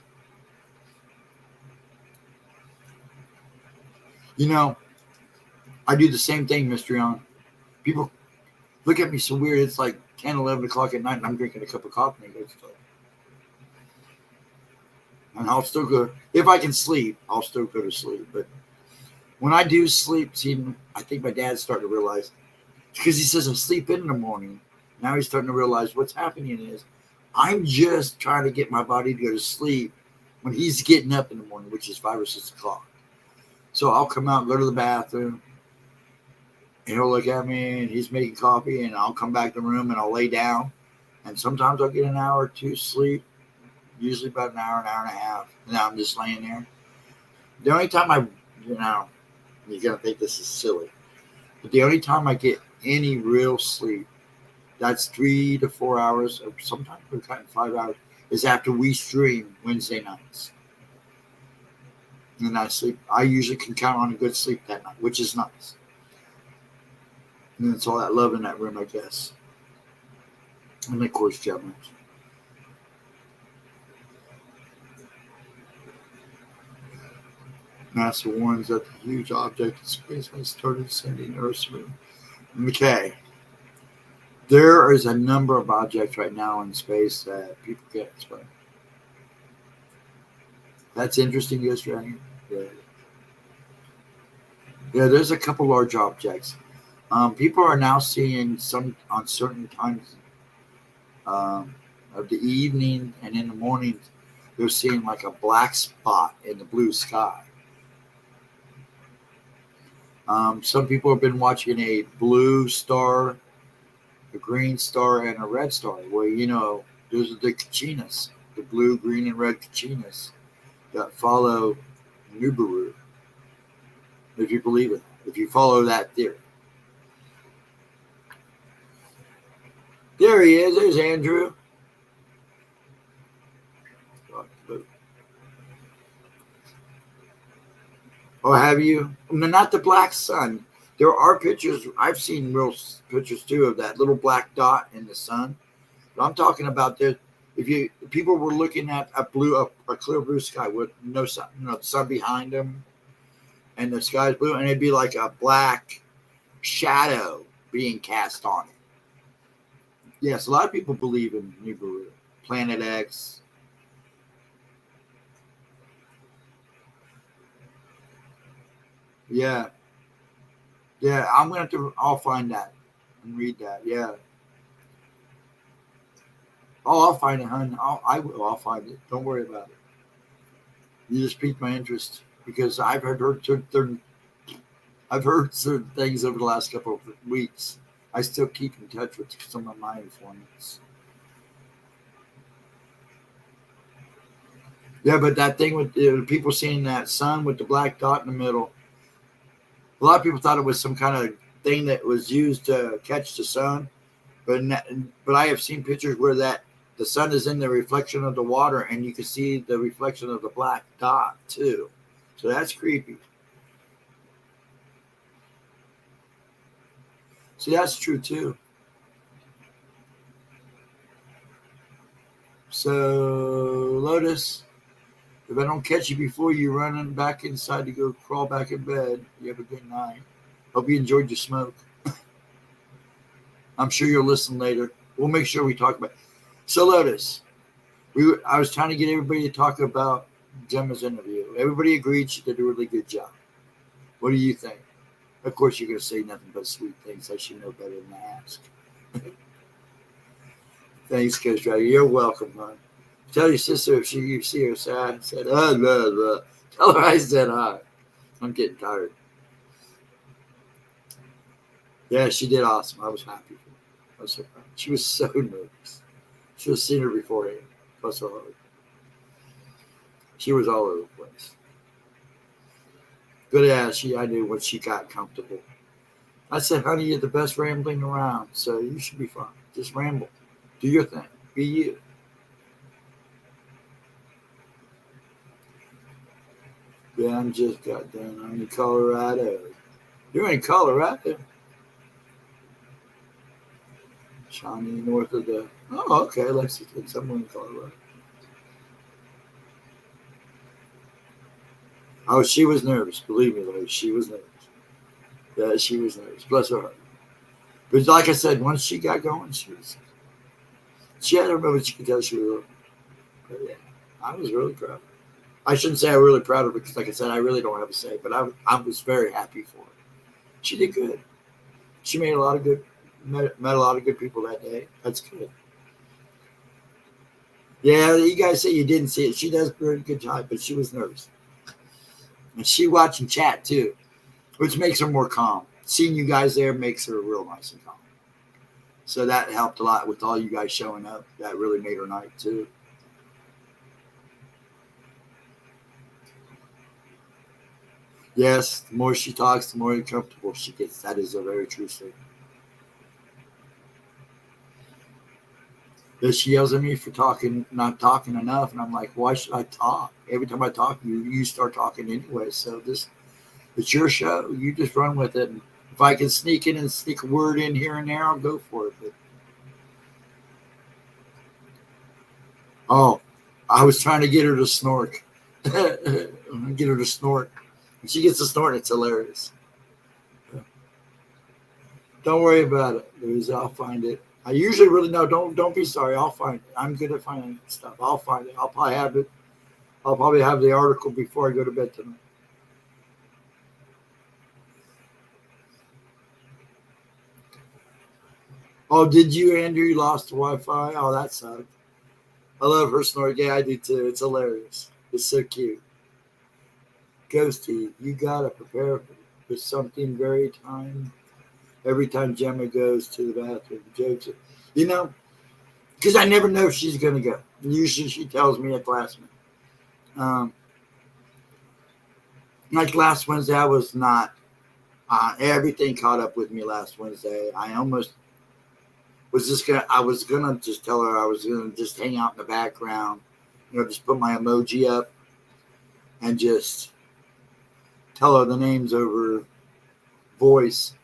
You know, I do the same thing, Mr. Young. People look at me so weird. It's like 10, 11 o'clock at night, and I'm drinking a cup of coffee. And I'll still go. If I can sleep, I'll still go to sleep. But when I do sleep, see, I think my dad's starting to realize, because he says I sleep in the morning. Now he's starting to realize what's happening is I'm just trying to get my body to go to sleep when he's getting up in the morning, which is 5 or 6 o'clock. So I'll come out, go to the bathroom, And he'll look at me and he's making coffee, and I'll come back to the room and I'll lay down. And sometimes I'll get an hour or two sleep, usually about an hour and a half. And now I'm just laying there. The only time you're going to think this is silly, but the only time I get any real sleep, that's 3 to 4 hours, or sometimes we're cutting 5 hours, is after we stream Wednesday nights. And I sleep. I usually can count on a good sleep that night, which is nice. And it's all that love in that room, I guess. And of course, Gemma. NASA warns that the huge object in space has started sending Earth's moon. Okay. There is a number of objects right now in space that people can't explain. That's interesting, Ghostdragon. Yeah, there's a couple large objects. People are now seeing some on certain times of the evening and in the morning. They're seeing like a black spot in the blue sky. Some people have been watching a blue star, a green star, and a red star. Well, those are the Cachinas, the blue, green, and red Cachinas that follow Nibiru. If you believe it, if you follow that theory. There he is. There's Andrew. Oh, have you? Not the black sun. There are pictures. I've seen real pictures too of that little black dot in the sun. But I'm talking about this. If people were looking at a clear blue sky with no sun, sun behind them, and the sky's blue, and it'd be like a black shadow being cast on it. Yes, a lot of people believe in Nibiru, Planet X. Yeah. I'm gonna have to. I'll find that and read that. Yeah. Oh, I'll find it, hon. I will. I'll find it. Don't worry about it. You just piqued my interest because I've heard certain things over the last couple of weeks. I still keep in touch with some of my informants. Yeah, but that thing with people seeing that sun with the black dot in the middle, a lot of people thought it was some kind of thing that was used to catch the sun. But I have seen pictures where the sun is in the reflection of the water, and you can see the reflection of the black dot too. So that's creepy. See, that's true too. So, Lotus, if I don't catch you before you running back inside to go crawl back in bed, you have a good night. Hope you enjoyed your smoke. I'm sure you'll listen later. We'll make sure we talk about it. So, Lotus, I was trying to get everybody to talk about Gemma's interview. Everybody agreed she did a really good job. What do you think? Of course, you're going to say nothing but sweet things. I should know better than to ask. Thanks, Ghostdragon. You're welcome, hon. Tell your sister if you see her sad. Said, blah, blah. Tell her I said hi. I'm getting tired. Yeah, she did awesome. I was happy for her. I was so proud. She was so nervous. Should have seen her beforehand. Plus her heart. She was all over the place. But yeah, I knew when she got comfortable. I said, honey, you're the best rambling around, so you should be fine. Just ramble. Do your thing. Be you. Yeah, I'm just got done. I'm in Colorado. You're in Colorado? Shawnee, north of the... Oh, okay. Lexington, somewhere in Colorado. Oh, she was nervous. Believe me, Larry, she was nervous. Yeah, she was nervous. Bless her heart. But like I said, once she got going, she had her moments. You could tell she was. But yeah, I was really proud. I shouldn't say I'm really proud of her because, like I said, I really don't have a say. But I was very happy for her. She did good. She made a lot of good. Met a lot of good people that day. That's good. Yeah, you guys say you didn't see it. She does a very good job, but she was nervous. And she watching chat too, which makes her more calm. seeing you guys there makes her real nice and calm. So that helped a lot with all you guys showing up. That really made her night too. Yes, the more she talks, the more uncomfortable she gets. That is a very true statement. She yells at me for not talking enough, and I'm like, why should I talk? Every time I talk, you start talking anyway. So it's your show. You just run with it. And if I can sneak in and sneak a word in here and there, I'll go for it. But, I was trying to get her to snort. Get her to snort. When she gets to snort, it's hilarious. Don't worry about it, Louise. I'll find it. I usually really know. Don't be sorry. I'll find it. I'm good at finding stuff. I'll find it. I'll probably have it. I'll probably have the article before I go to bed tonight. Oh, did you, Andrew? You lost the Wi-Fi? Oh, that sucked. I love her snort. Yeah, I do too. It's hilarious. It's so cute. Ghosty, you gotta prepare for something every time Gemma goes to the bathroom. Jokes, because I never know if she's gonna go. Usually she tells me at the last minute. Like last Wednesday, I was not. Everything caught up with me last Wednesday. I almost I was gonna just tell her I was gonna just hang out in the background, just put my emoji up and just tell her the names over voice.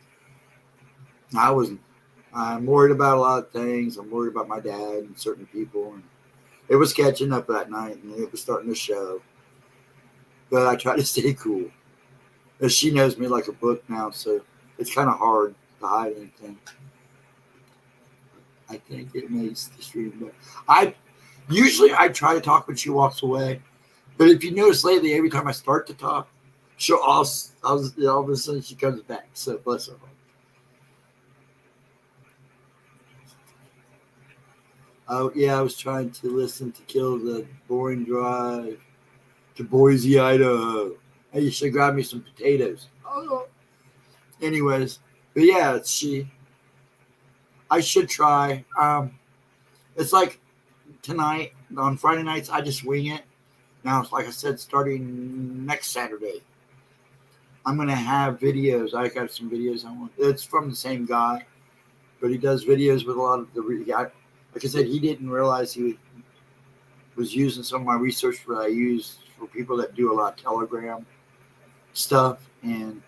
I'm worried about a lot of things. I'm worried about my dad and certain people. And it was catching up that night, and it was starting to show. But I try to stay cool. As she knows me like a book now, so it's kind of hard to hide anything. I think it makes the stream better. I try to talk when she walks away, but if you notice lately, every time I start to talk, she'll all of a sudden she comes back. So bless her heart. Oh yeah, I was trying to listen to Kill the Boring Drive to Boise, Idaho. Hey, you should grab me some potatoes. Oh. Anyways, but yeah, I should try. It's like tonight on Friday nights, I just wing it. Now, like I said, starting next Saturday, I'm gonna have videos. I got some videos I want. It's from the same guy, but he does videos with a lot of like I said, he didn't realize he was using some of my research that I use for people that do a lot of Telegram stuff, and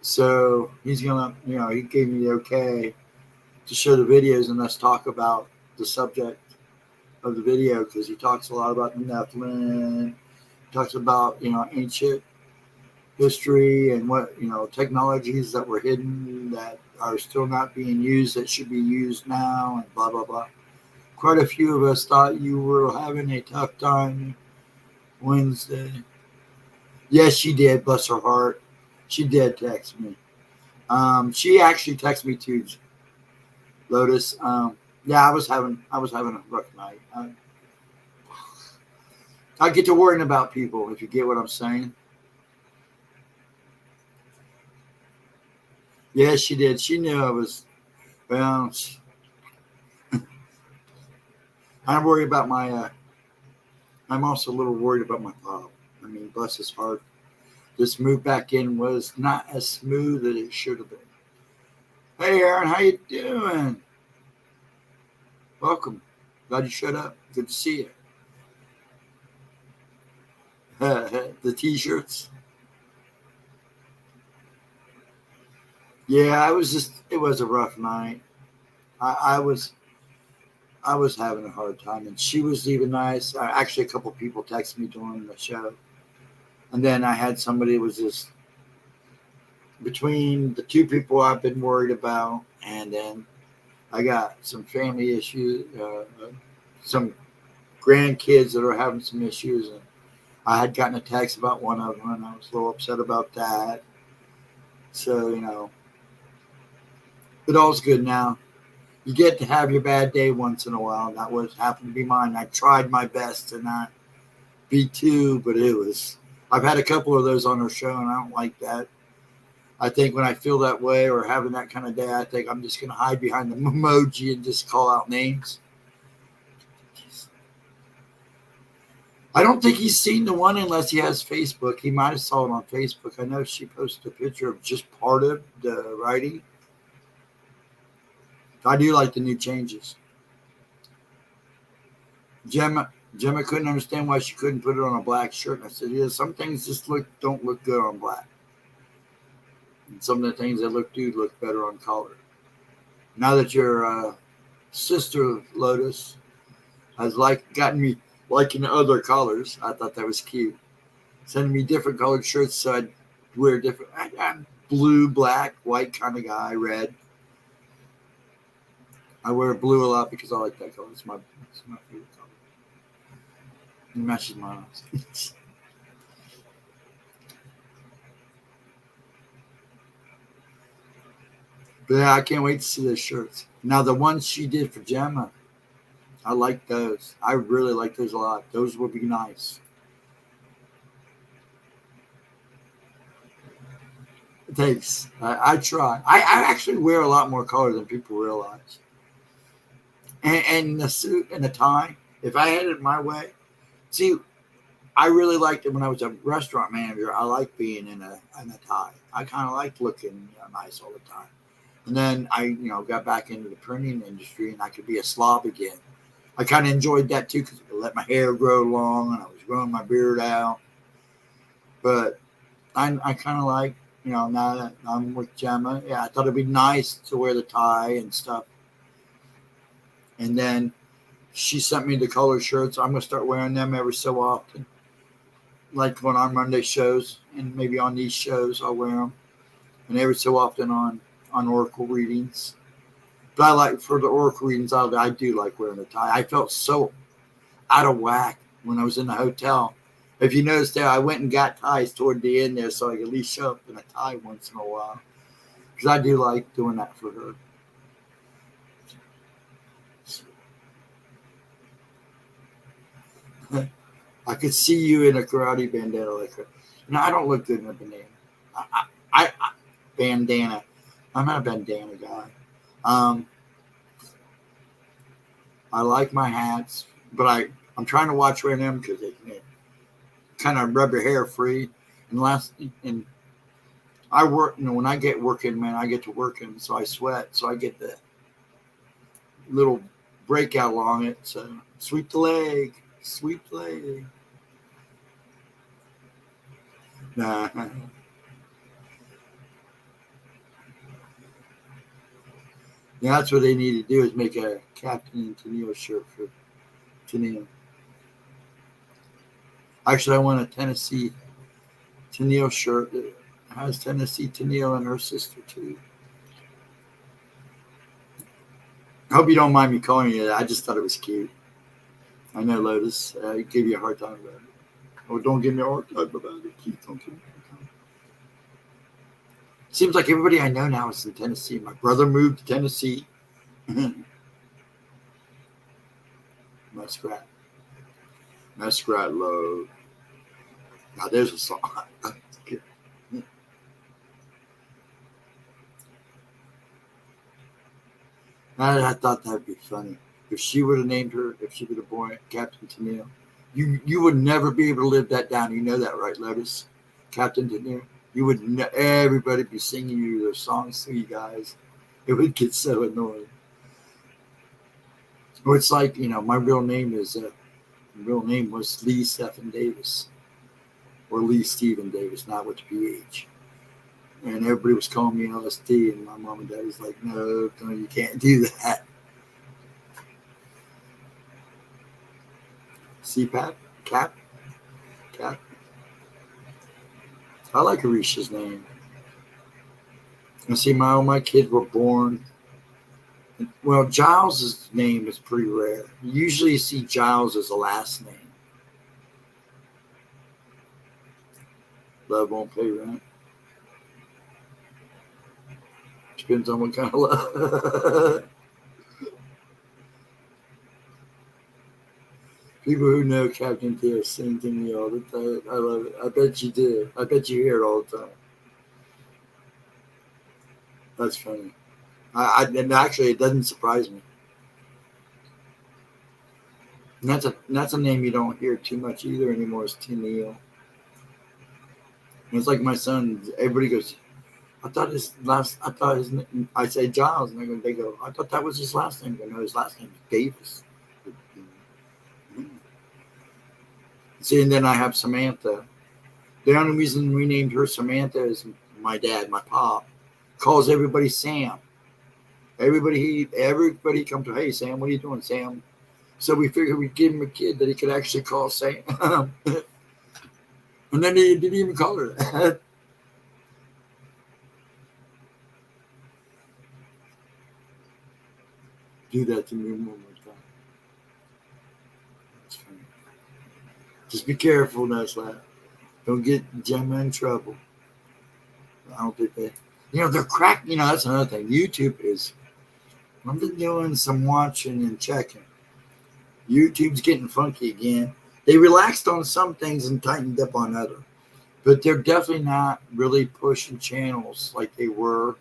so he's gonna, he gave me the okay to show the videos and us talk about the subject of the video, because he talks a lot about the Nephilim, talks about ancient history and what technologies that were hidden that are still not being used that should be used now, and blah blah blah. Quite a few of us thought you were having a tough time Wednesday. Yes, she did. Bless her heart. She did text me. She actually texted me too, Lotus. Yeah, I was having a rough night. I get to worrying about people, if you get what I'm saying. Yeah, she did. She knew I was. Well, I'm worried about my. I'm also a little worried about my pop. I mean, bless his heart. This move back in was not as smooth as it should have been. Hey, Aaron, how you doing? Welcome. Glad you showed up. Good to see you. The t-shirts. Yeah, it was a rough night. I was having a hard time, and she was even nice. Actually, a couple people texted me during the show, and then I had somebody that was just between the two people I've been worried about, and then I got some family issues, some grandkids that are having some issues, and I had gotten a text about one of them, and I was a little upset about that. So, but all's good now. You get to have your bad day once in a while, and that was happened to be mine. I tried my best to not be too, but I've had a couple of those on our show, and I don't like that. I think when I feel that way or having that kind of day, I think I'm just going to hide behind the emoji and just call out names. I don't think he's seen the one unless he has Facebook. He might have saw it on Facebook. I know she posted a picture of just part of the writing. I do like the new changes. Gemma couldn't understand why she couldn't put it on a black shirt. And I said, yeah, some things just don't look good on black. And some of the things that look better on color. Now that your sister, Lotus, has gotten me liking other colors, I thought that was cute. Sending me different colored shirts so I'd wear different. I'm blue, black, white kind of guy, red. I wear blue a lot because I like that color. It's my favorite color. It matches my eyes. But yeah, I can't wait to see those shirts. Now, the ones she did for Gemma, I like those. I really like those a lot. Those would be nice. Thanks. I try. I actually wear a lot more color than people realize. And the suit and the tie, if I had it my way, see, I really liked it when I was a restaurant manager. I liked being in a tie. I kind of liked looking nice all the time. And then I, got back into the printing industry and I could be a slob again. I kind of enjoyed that too because I let my hair grow long and I was growing my beard out. But I kind of like, now that I'm with Gemma, I thought it'd be nice to wear the tie and stuff. And then she sent me the color shirts. I'm going to start wearing them every so often. Like when on Monday shows and maybe on these shows, I'll wear them. And every so often on Oracle readings. But I like, for the Oracle readings, I do like wearing a tie. I felt so out of whack when I was in the hotel. If you notice there, I went and got ties toward the end there so I could at least show up in a tie once in a while. Because I do like doing that for her. I could see you in a karate bandana like her. No, I don't look good in a bandana. Bandana. I'm not a bandana guy. I like my hats, but I'm trying to watch wearing them because they can kind of rub your hair free. And I work, when I get working, man, I get to working, so I sweat, so I get the little breakout along it. So sweep the leg. Nah. Yeah, that's what they need to do is make a Captain Tennille shirt for Tennille. Actually, I want a Tennessee Tennille shirt that has Tennessee Tennille and her sister too. I hope you don't mind me calling you that. I just thought it was cute. I know, Lotus. I gave you a hard time about it. Oh, don't give me a hard time about it. Please don't give me a hard time. Seems like everybody I know now is in Tennessee. My brother moved to Tennessee. Muskrat Love. Now there's a song. I thought that'd be funny. If she would have named her, if she would have born Captain Tennille, you would never be able to live that down. You know that, right, Lotus? Captain Tennille. You would everybody be singing you their songs to you guys. It would get so annoying. Or it's like, my real name was Lee Stephen Davis. Or Lee Stephen Davis, not with the PH. And everybody was calling me LSD, and my mom and dad was like, no, you can't do that. CPAP? Cap? I like Arisha's name. And see, all my kids were born. Well, Giles' name is pretty rare. Usually you see Giles as a last name. Love won't pay rent. Depends on what kind of love. People who know Captain Tennille sing to me all the time. I love it. I bet you do. I bet you hear it all the time. That's funny. And actually, it doesn't surprise me. And that's a name you don't hear too much either anymore. Is Tennille. It's like my son. Everybody goes, I thought his name, I say Giles, and they go, I thought that was his last name. I go, no, his last name is Davis. See, and then I have Samantha. The only reason we named her Samantha is my dad, my pop, calls everybody Sam. Everybody comes to, hey, Sam, what are you doing, Sam? So we figured we'd give him a kid that he could actually call Sam. And then he didn't even call her that. Do that to me one more time. That's funny. Just be careful, Nuzlap. Don't get Gemma in trouble. I don't think they, they're cracking. That's another thing. YouTube is, I've been doing some watching and checking. YouTube's getting funky again. They relaxed on some things and tightened up on others. But they're definitely not really pushing channels like they were.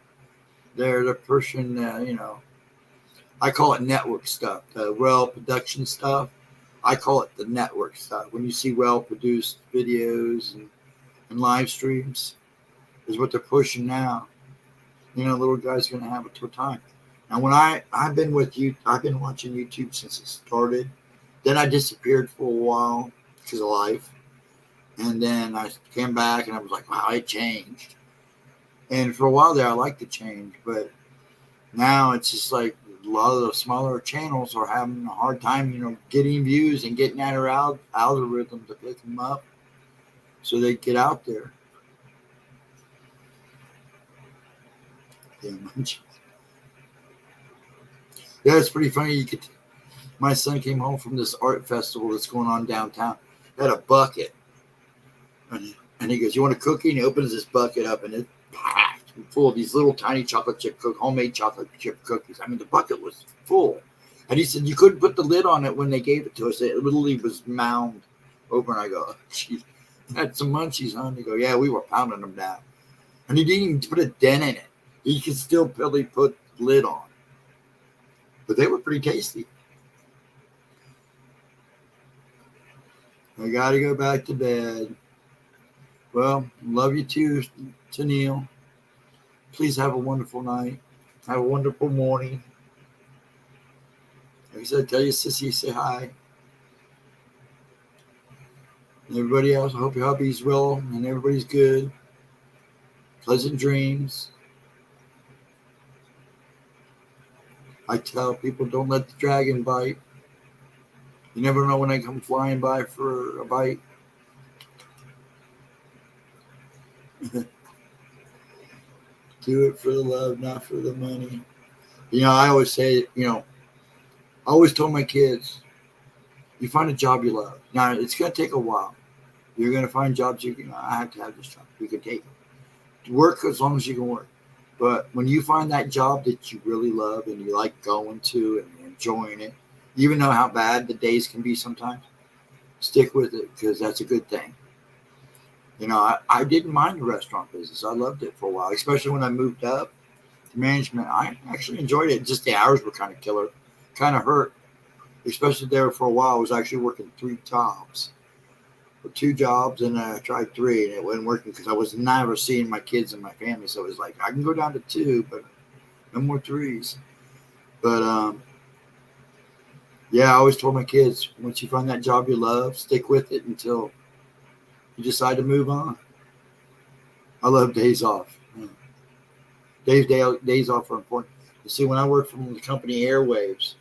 They're pushing, I call it network stuff, the well production stuff. I call it the network stuff. When you see well produced videos and live streams, is what they're pushing now. Little guys are going to have a tough time. Now, when I've been with you, I've been watching YouTube since it started. Then I disappeared for a while because of life. And then I came back and I was like, wow, it changed. And for a while there, I liked the change. But now it's just like a lot of the smaller channels are having a hard time, getting views and getting that algorithm to pick them up so they get out there. Yeah, it's pretty funny. My son came home from this art festival that's going on downtown. He had a bucket. And he goes, you want a cookie? And he opens this bucket up and it's packed full of these little tiny homemade chocolate chip cookies. I mean, the bucket was full. And he said, you couldn't put the lid on it when they gave it to us. It literally was mound over. And I go, geez, had some munchies, huh? And they go, yeah, we were pounding them down. And he didn't even put a dent in it. He could still barely put the lid on. But they were pretty tasty. I got to go back to bed. Well, love you too, Tennille. Please have a wonderful night. Have a wonderful morning. Like I said, tell your sissy, say hi. And everybody else, I hope your hubby's well and everybody's good. Pleasant dreams. I tell people, don't let the dragon bite. You never know when they come flying by for a bite. Do it for the love, not for the money. I always say, I always told my kids, you find a job you love. Now, it's going to take a while. You're going to find jobs I have to have this job. You can take it. Work as long as you can work. But when you find that job that you really love and you like going to and enjoying it, even though how bad the days can be sometimes, stick with it because that's a good thing. I didn't mind the restaurant business. I loved it for a while, especially when I moved up to management. I actually enjoyed it. Just the hours were kind of killer, kind of hurt, especially there for a while. I was actually working 3 jobs, or 2 jobs, and I tried 3, and it wasn't working because I was never seeing my kids and my family. So it was like, I can go down to 2, but no more 3s. But, yeah, I always told my kids, once you find that job you love, stick with it until you decide to move on. I love days off. Days off are important. You see, when I worked for the company Airwaves,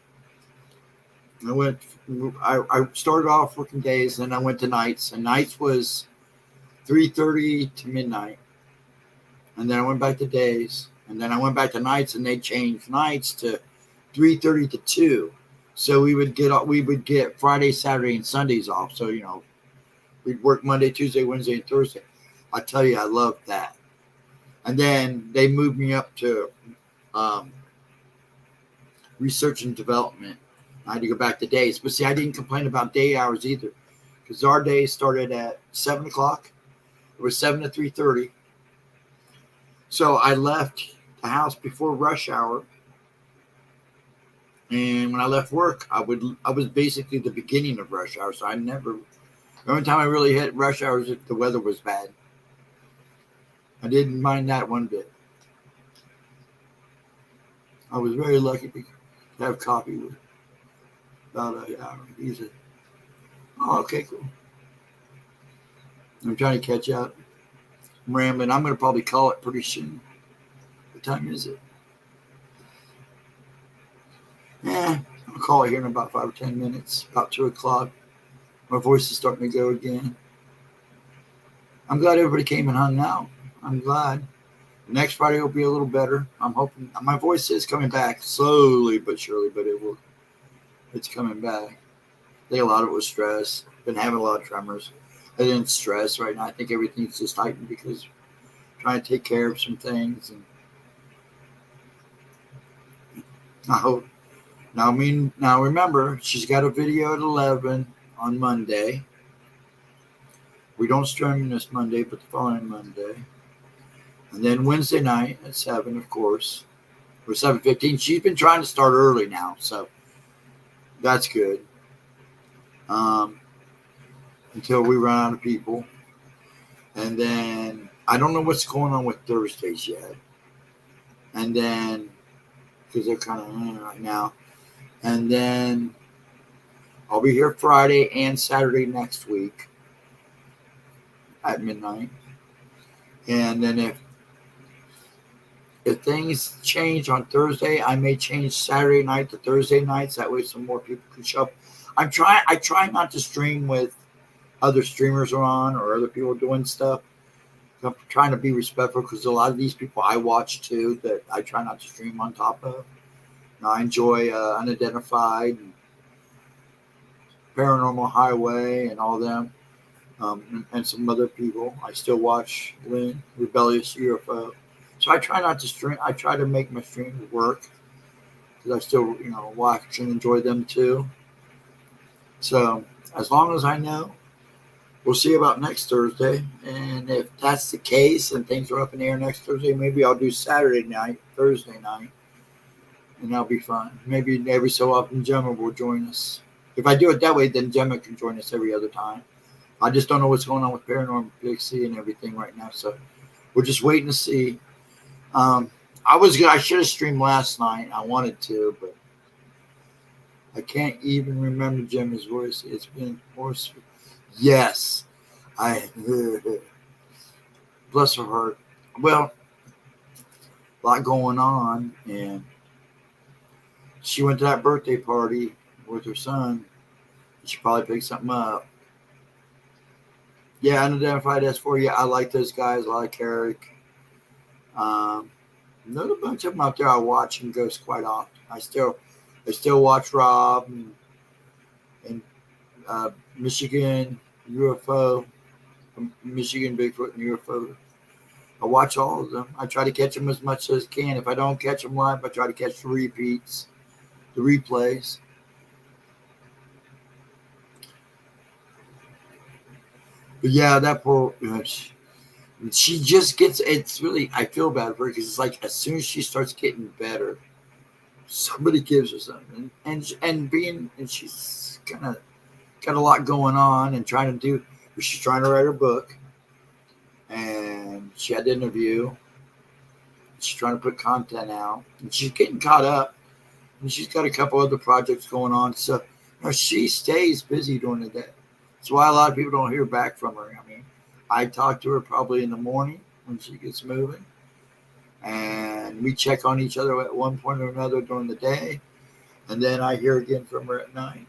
I started off working days, then I went to nights, and nights was 3:30 to midnight. And then I went back to days, and then I went back to nights, and they changed nights to 3:30 to 2. So we would get Friday, Saturday, and Sundays off. So, we'd work Monday, Tuesday, Wednesday, and Thursday. I tell you, I loved that. And then they moved me up to research and development. I had to go back to days. But see, I didn't complain about day hours either because our days started at 7 o'clock. It was 7 to 3:30. So I left the house before rush hour. And when I left work, I was basically the beginning of rush hour. So the only time I really hit rush hour is if the weather was bad. I didn't mind that one bit. I was very lucky to have coffee with about an hour. He said, "Oh, okay, cool." I'm trying to catch up. I'm rambling. I'm going to probably call it pretty soon. What time is it? I'll call it here in about 5 or 10 minutes. About 2 o'clock. My voice is starting to go again. I'm glad everybody came and hung out. I'm glad. Next Friday will be a little better. I'm hoping. My voice is coming back slowly but surely, but it's coming back. I think a lot of it was stress. Been having a lot of tremors. I didn't stress right now. I think everything's just heightened because I'm trying to take care of some things. And I hope. Now remember, she's got a video at 11 on Monday. We don't stream this Monday, but the following Monday. And then Wednesday night at 7, of course. Or 7:15. She's been trying to start early now, so that's good. Until we run out of people. And then I don't know what's going on with Thursdays yet. And then, because they're kind of right now. And then I'll be here Friday and Saturday next week at midnight. And then if things change on Thursday, I may change Saturday night to Thursday nights. That way some more people can show up. I try not to stream with other streamers are on or other people doing stuff. I'm trying to be respectful because a lot of these people I watch too that I try not to stream on top of. Now, I enjoy Unidentified, and Paranormal Highway, and all them, and some other people. I still watch Lynn, Rebellious UFO. So I try not to stream. I try to make my streams work because I still, watch and enjoy them too. So as long as I know, we'll see about next Thursday. And if that's the case and things are up in the air next Thursday, maybe I'll do Saturday night, Thursday night. And that'll be fun. Maybe every so often Gemma will join us. If I do it that way, then Gemma can join us every other time. I just don't know what's going on with Paranormal Pixie and everything right now. So we're just waiting to see. I should have streamed last night. I wanted to, but I can't even remember Gemma's voice. It's been hoarse. Yes. Bless her heart. Well, a lot going on, and she went to that birthday party with her son. She probably picked something up. Yeah, Unidentified S4. Yeah, I like those guys. I like Eric. There's a bunch of them out there I watch and Ghost quite often. I still watch Rob and Michigan UFO, Michigan Bigfoot and UFO. I watch all of them. I try to catch them as much as I can. If I don't catch them live, I try to catch the repeats, the replays. But yeah, that poor, she just gets, it's really, I feel bad for her because it's like as soon as she starts getting better, somebody gives her something. And she's kind of got a lot going on and she's trying to write her book. And she had the interview. She's trying to put content out. And she's getting caught up. And she's got a couple other projects going on. So she stays busy during the day. That's why a lot of people don't hear back from her. I mean, I talk to her probably in the morning when she gets moving. And we check on each other at one point or another during the day. And then I hear again from her at night.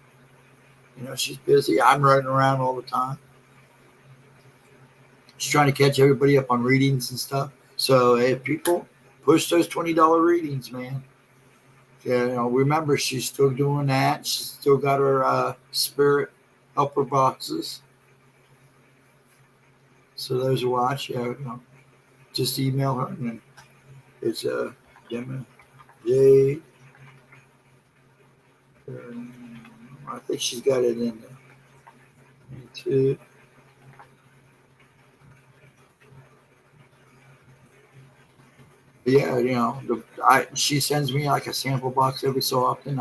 She's busy. I'm running around all the time. She's trying to catch everybody up on readings and stuff. So if people push those $20 readings, man. Remember, she's still doing that. She's still got her spirit helper boxes. So those who watch, just email her. And it's GemmaJadeYT. I think she's got it in there. Too. yeah, she sends me like a sample box every so often.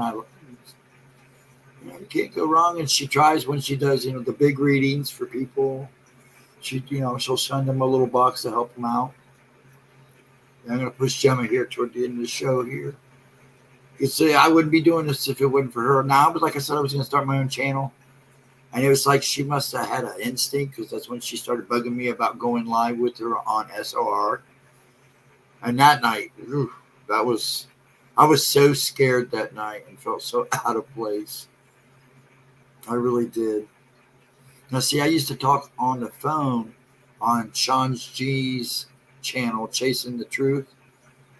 You can't go wrong. And she tries when she does, the big readings for people. She'll send them a little box to help them out. And I'm going to push Gemma here toward the end of the show here. You see, I wouldn't be doing this if it wasn't for her. Now, but like I said, I was going to start my own channel. And it was like she must have had an instinct, because that's when she started bugging me about going live with her on SOR. And that night, I was so scared that night and felt so out of place. I really did. Now, see, I used to talk on the phone on Sean G's channel, Chasing the Truth.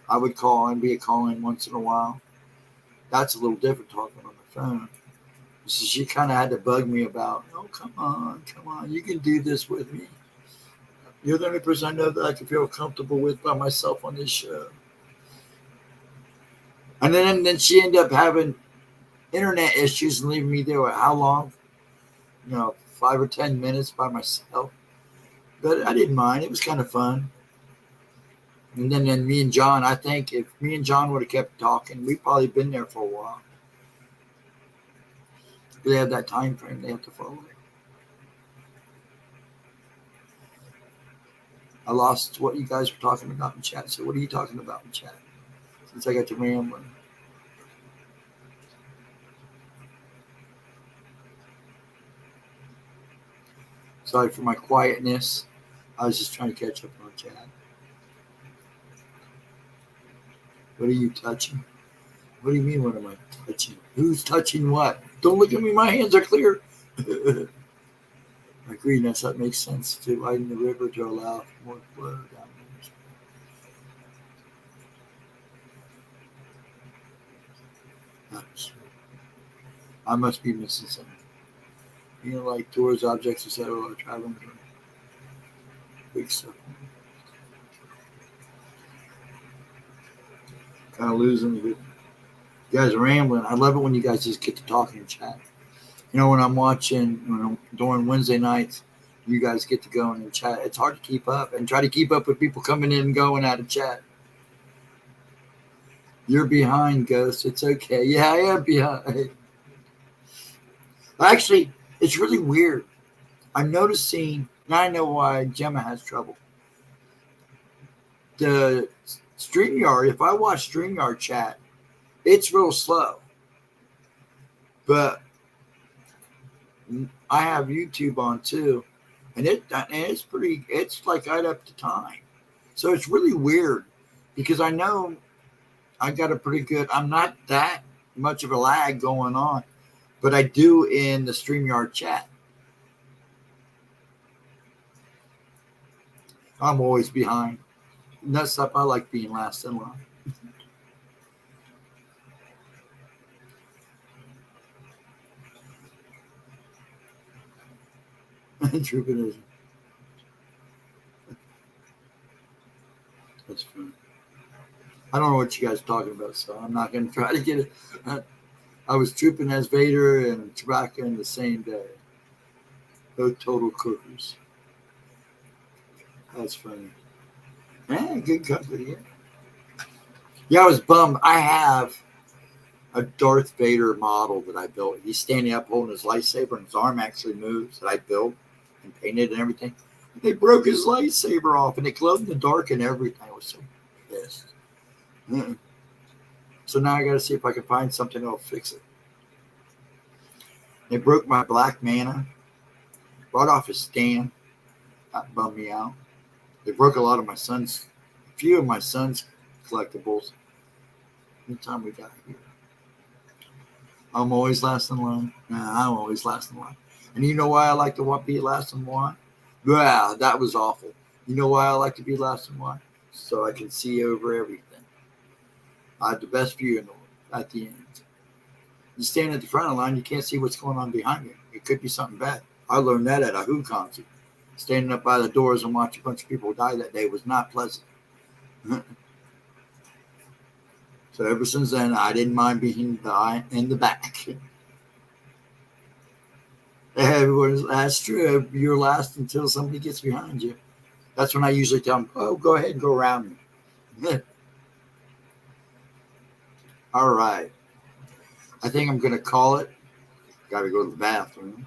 I would call and be a call-in once in a while. That's a little different talking on the phone. So she kind of had to bug me about, come on, you can do this with me. You're the only person I know that I can feel comfortable with by myself on this show. And then she ended up having internet issues and leaving me there with how long? 5 or 10 minutes by myself. But I didn't mind. It was kind of fun. And then me and John, I think if me and John would have kept talking, we'd probably been there for a while. They have that time frame they have to follow. I lost what you guys were talking about in chat. So what are you talking about in chat? Since I got to rambling. Sorry for my quietness. I was just trying to catch up on chat. What are you touching? What do you mean, what am I touching? Who's touching what? Don't look at me. My hands are clear. My greenness, that makes sense to widen the river to allow more flow down there. I must be missing something. Like tours, objects, etc. Traveling. Big stuff. Kind of losing it. You guys are rambling. I love it when you guys just get to talking and chat. When I'm during Wednesday nights, you guys get to go in and chat. It's hard to keep up and try to keep up with people coming in and going out of chat. You're behind, Ghost. It's okay. Yeah, I am behind. Actually, it's really weird. I'm noticing, now I know why Gemma has trouble. The StreamYard, if I watch StreamYard chat, it's real slow. But I have YouTube on too, and it's like right up to time. So it's really weird because I know I got a pretty good, I'm not that much of a lag going on, but I do in the StreamYard chat. I'm always behind. And that's stuff I like being last in line. True. That's fun. I don't know what you guys are talking about, so I'm not going to try to get it. I was trooping as Vader and Chewbacca in the same day. Both total cookers. That's funny. Yeah, good company. Yeah, I was bummed. I have a Darth Vader model that I built. He's standing up holding his lightsaber, and his arm actually moves, that I built and painted and everything. They broke his lightsaber off, and it glowed in the dark and everything. I was so pissed. So now I got to see if I can find something that'll fix it. They broke my black mana. Brought off his stand. That bummed me out. They broke a few of my son's collectibles. Anytime we got here. I'm always last in line. I'm always last in line. And you know why I like to be last in line? Yeah, that was awful. You know why I like to be last in line? So I can see over everything. I have the best view in the world at the end. You stand at the front of the line, you can't see what's going on behind you. It could be something bad. I learned that at a Who concert. Standing up by the doors and watching a bunch of people die that day was not pleasant. So ever since then, I didn't mind being in the back. That's true. You're last until somebody gets behind you. That's when I usually tell them, oh, go ahead and go around me. All right. I think I'm going to call it. Got to go to the bathroom.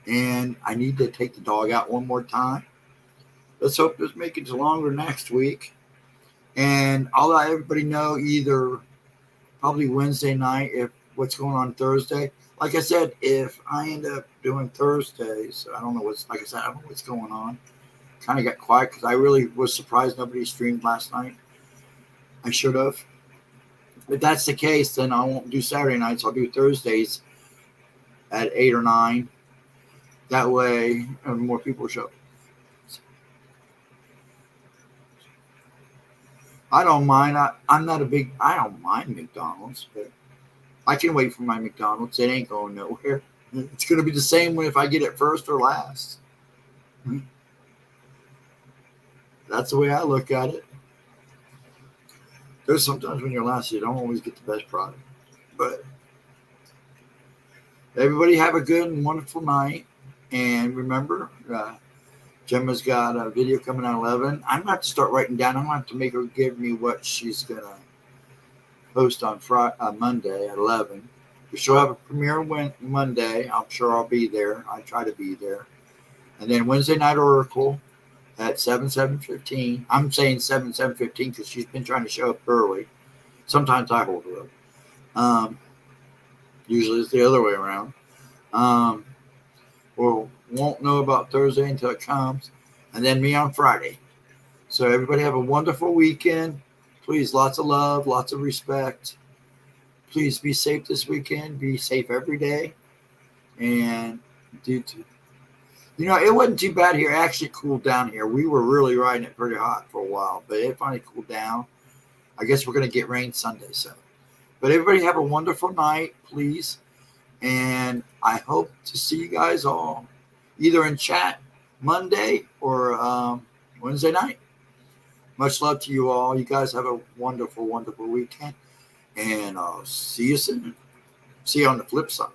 And I need to take the dog out one more time. Let's hope this makes it longer next week. And I'll let everybody know either probably Wednesday night if what's going on Thursday. Like I said, if I end up doing Thursdays, I don't know like I said, I don't know what's going on. Kind of got quiet because I really was surprised nobody streamed last night. I should have. If that's the case, then I won't do Saturday nights. I'll do Thursdays at 8 or 9. That way, more people show up. I don't mind. I don't mind McDonald's, but I can wait for my McDonald's. It ain't going nowhere. It's going to be the same if I get it first or last. That's the way I look at it. There's sometimes when you're last, you don't always get the best product. But everybody have a good and wonderful night. And remember, Gemma's got a video coming out at 11. I'm going to have to start writing down. I'm going to have to make her give me what she's going to post on Monday at 11. She'll have a premiere Monday. I'm sure I'll be there. I try to be there. And then Wednesday Night Oracle at 7:15. I'm saying 7:15 because she's been trying to show up early. Sometimes I hold her up. Usually it's the other way around. We'll won't know about Thursday until it comes. And then me on Friday. So everybody have a wonderful weekend. Please, lots of love, lots of respect. Please be safe this weekend. Be safe every day. And it wasn't too bad here. It actually cooled down here. We were really riding it pretty hot for a while, but it finally cooled down. I guess we're going to get rain Sunday. But everybody have a wonderful night, please. And I hope to see you guys all either in chat Monday or Wednesday night. Much love to you all. You guys have a wonderful, wonderful weekend. And I'll see you soon. See you on the flip side.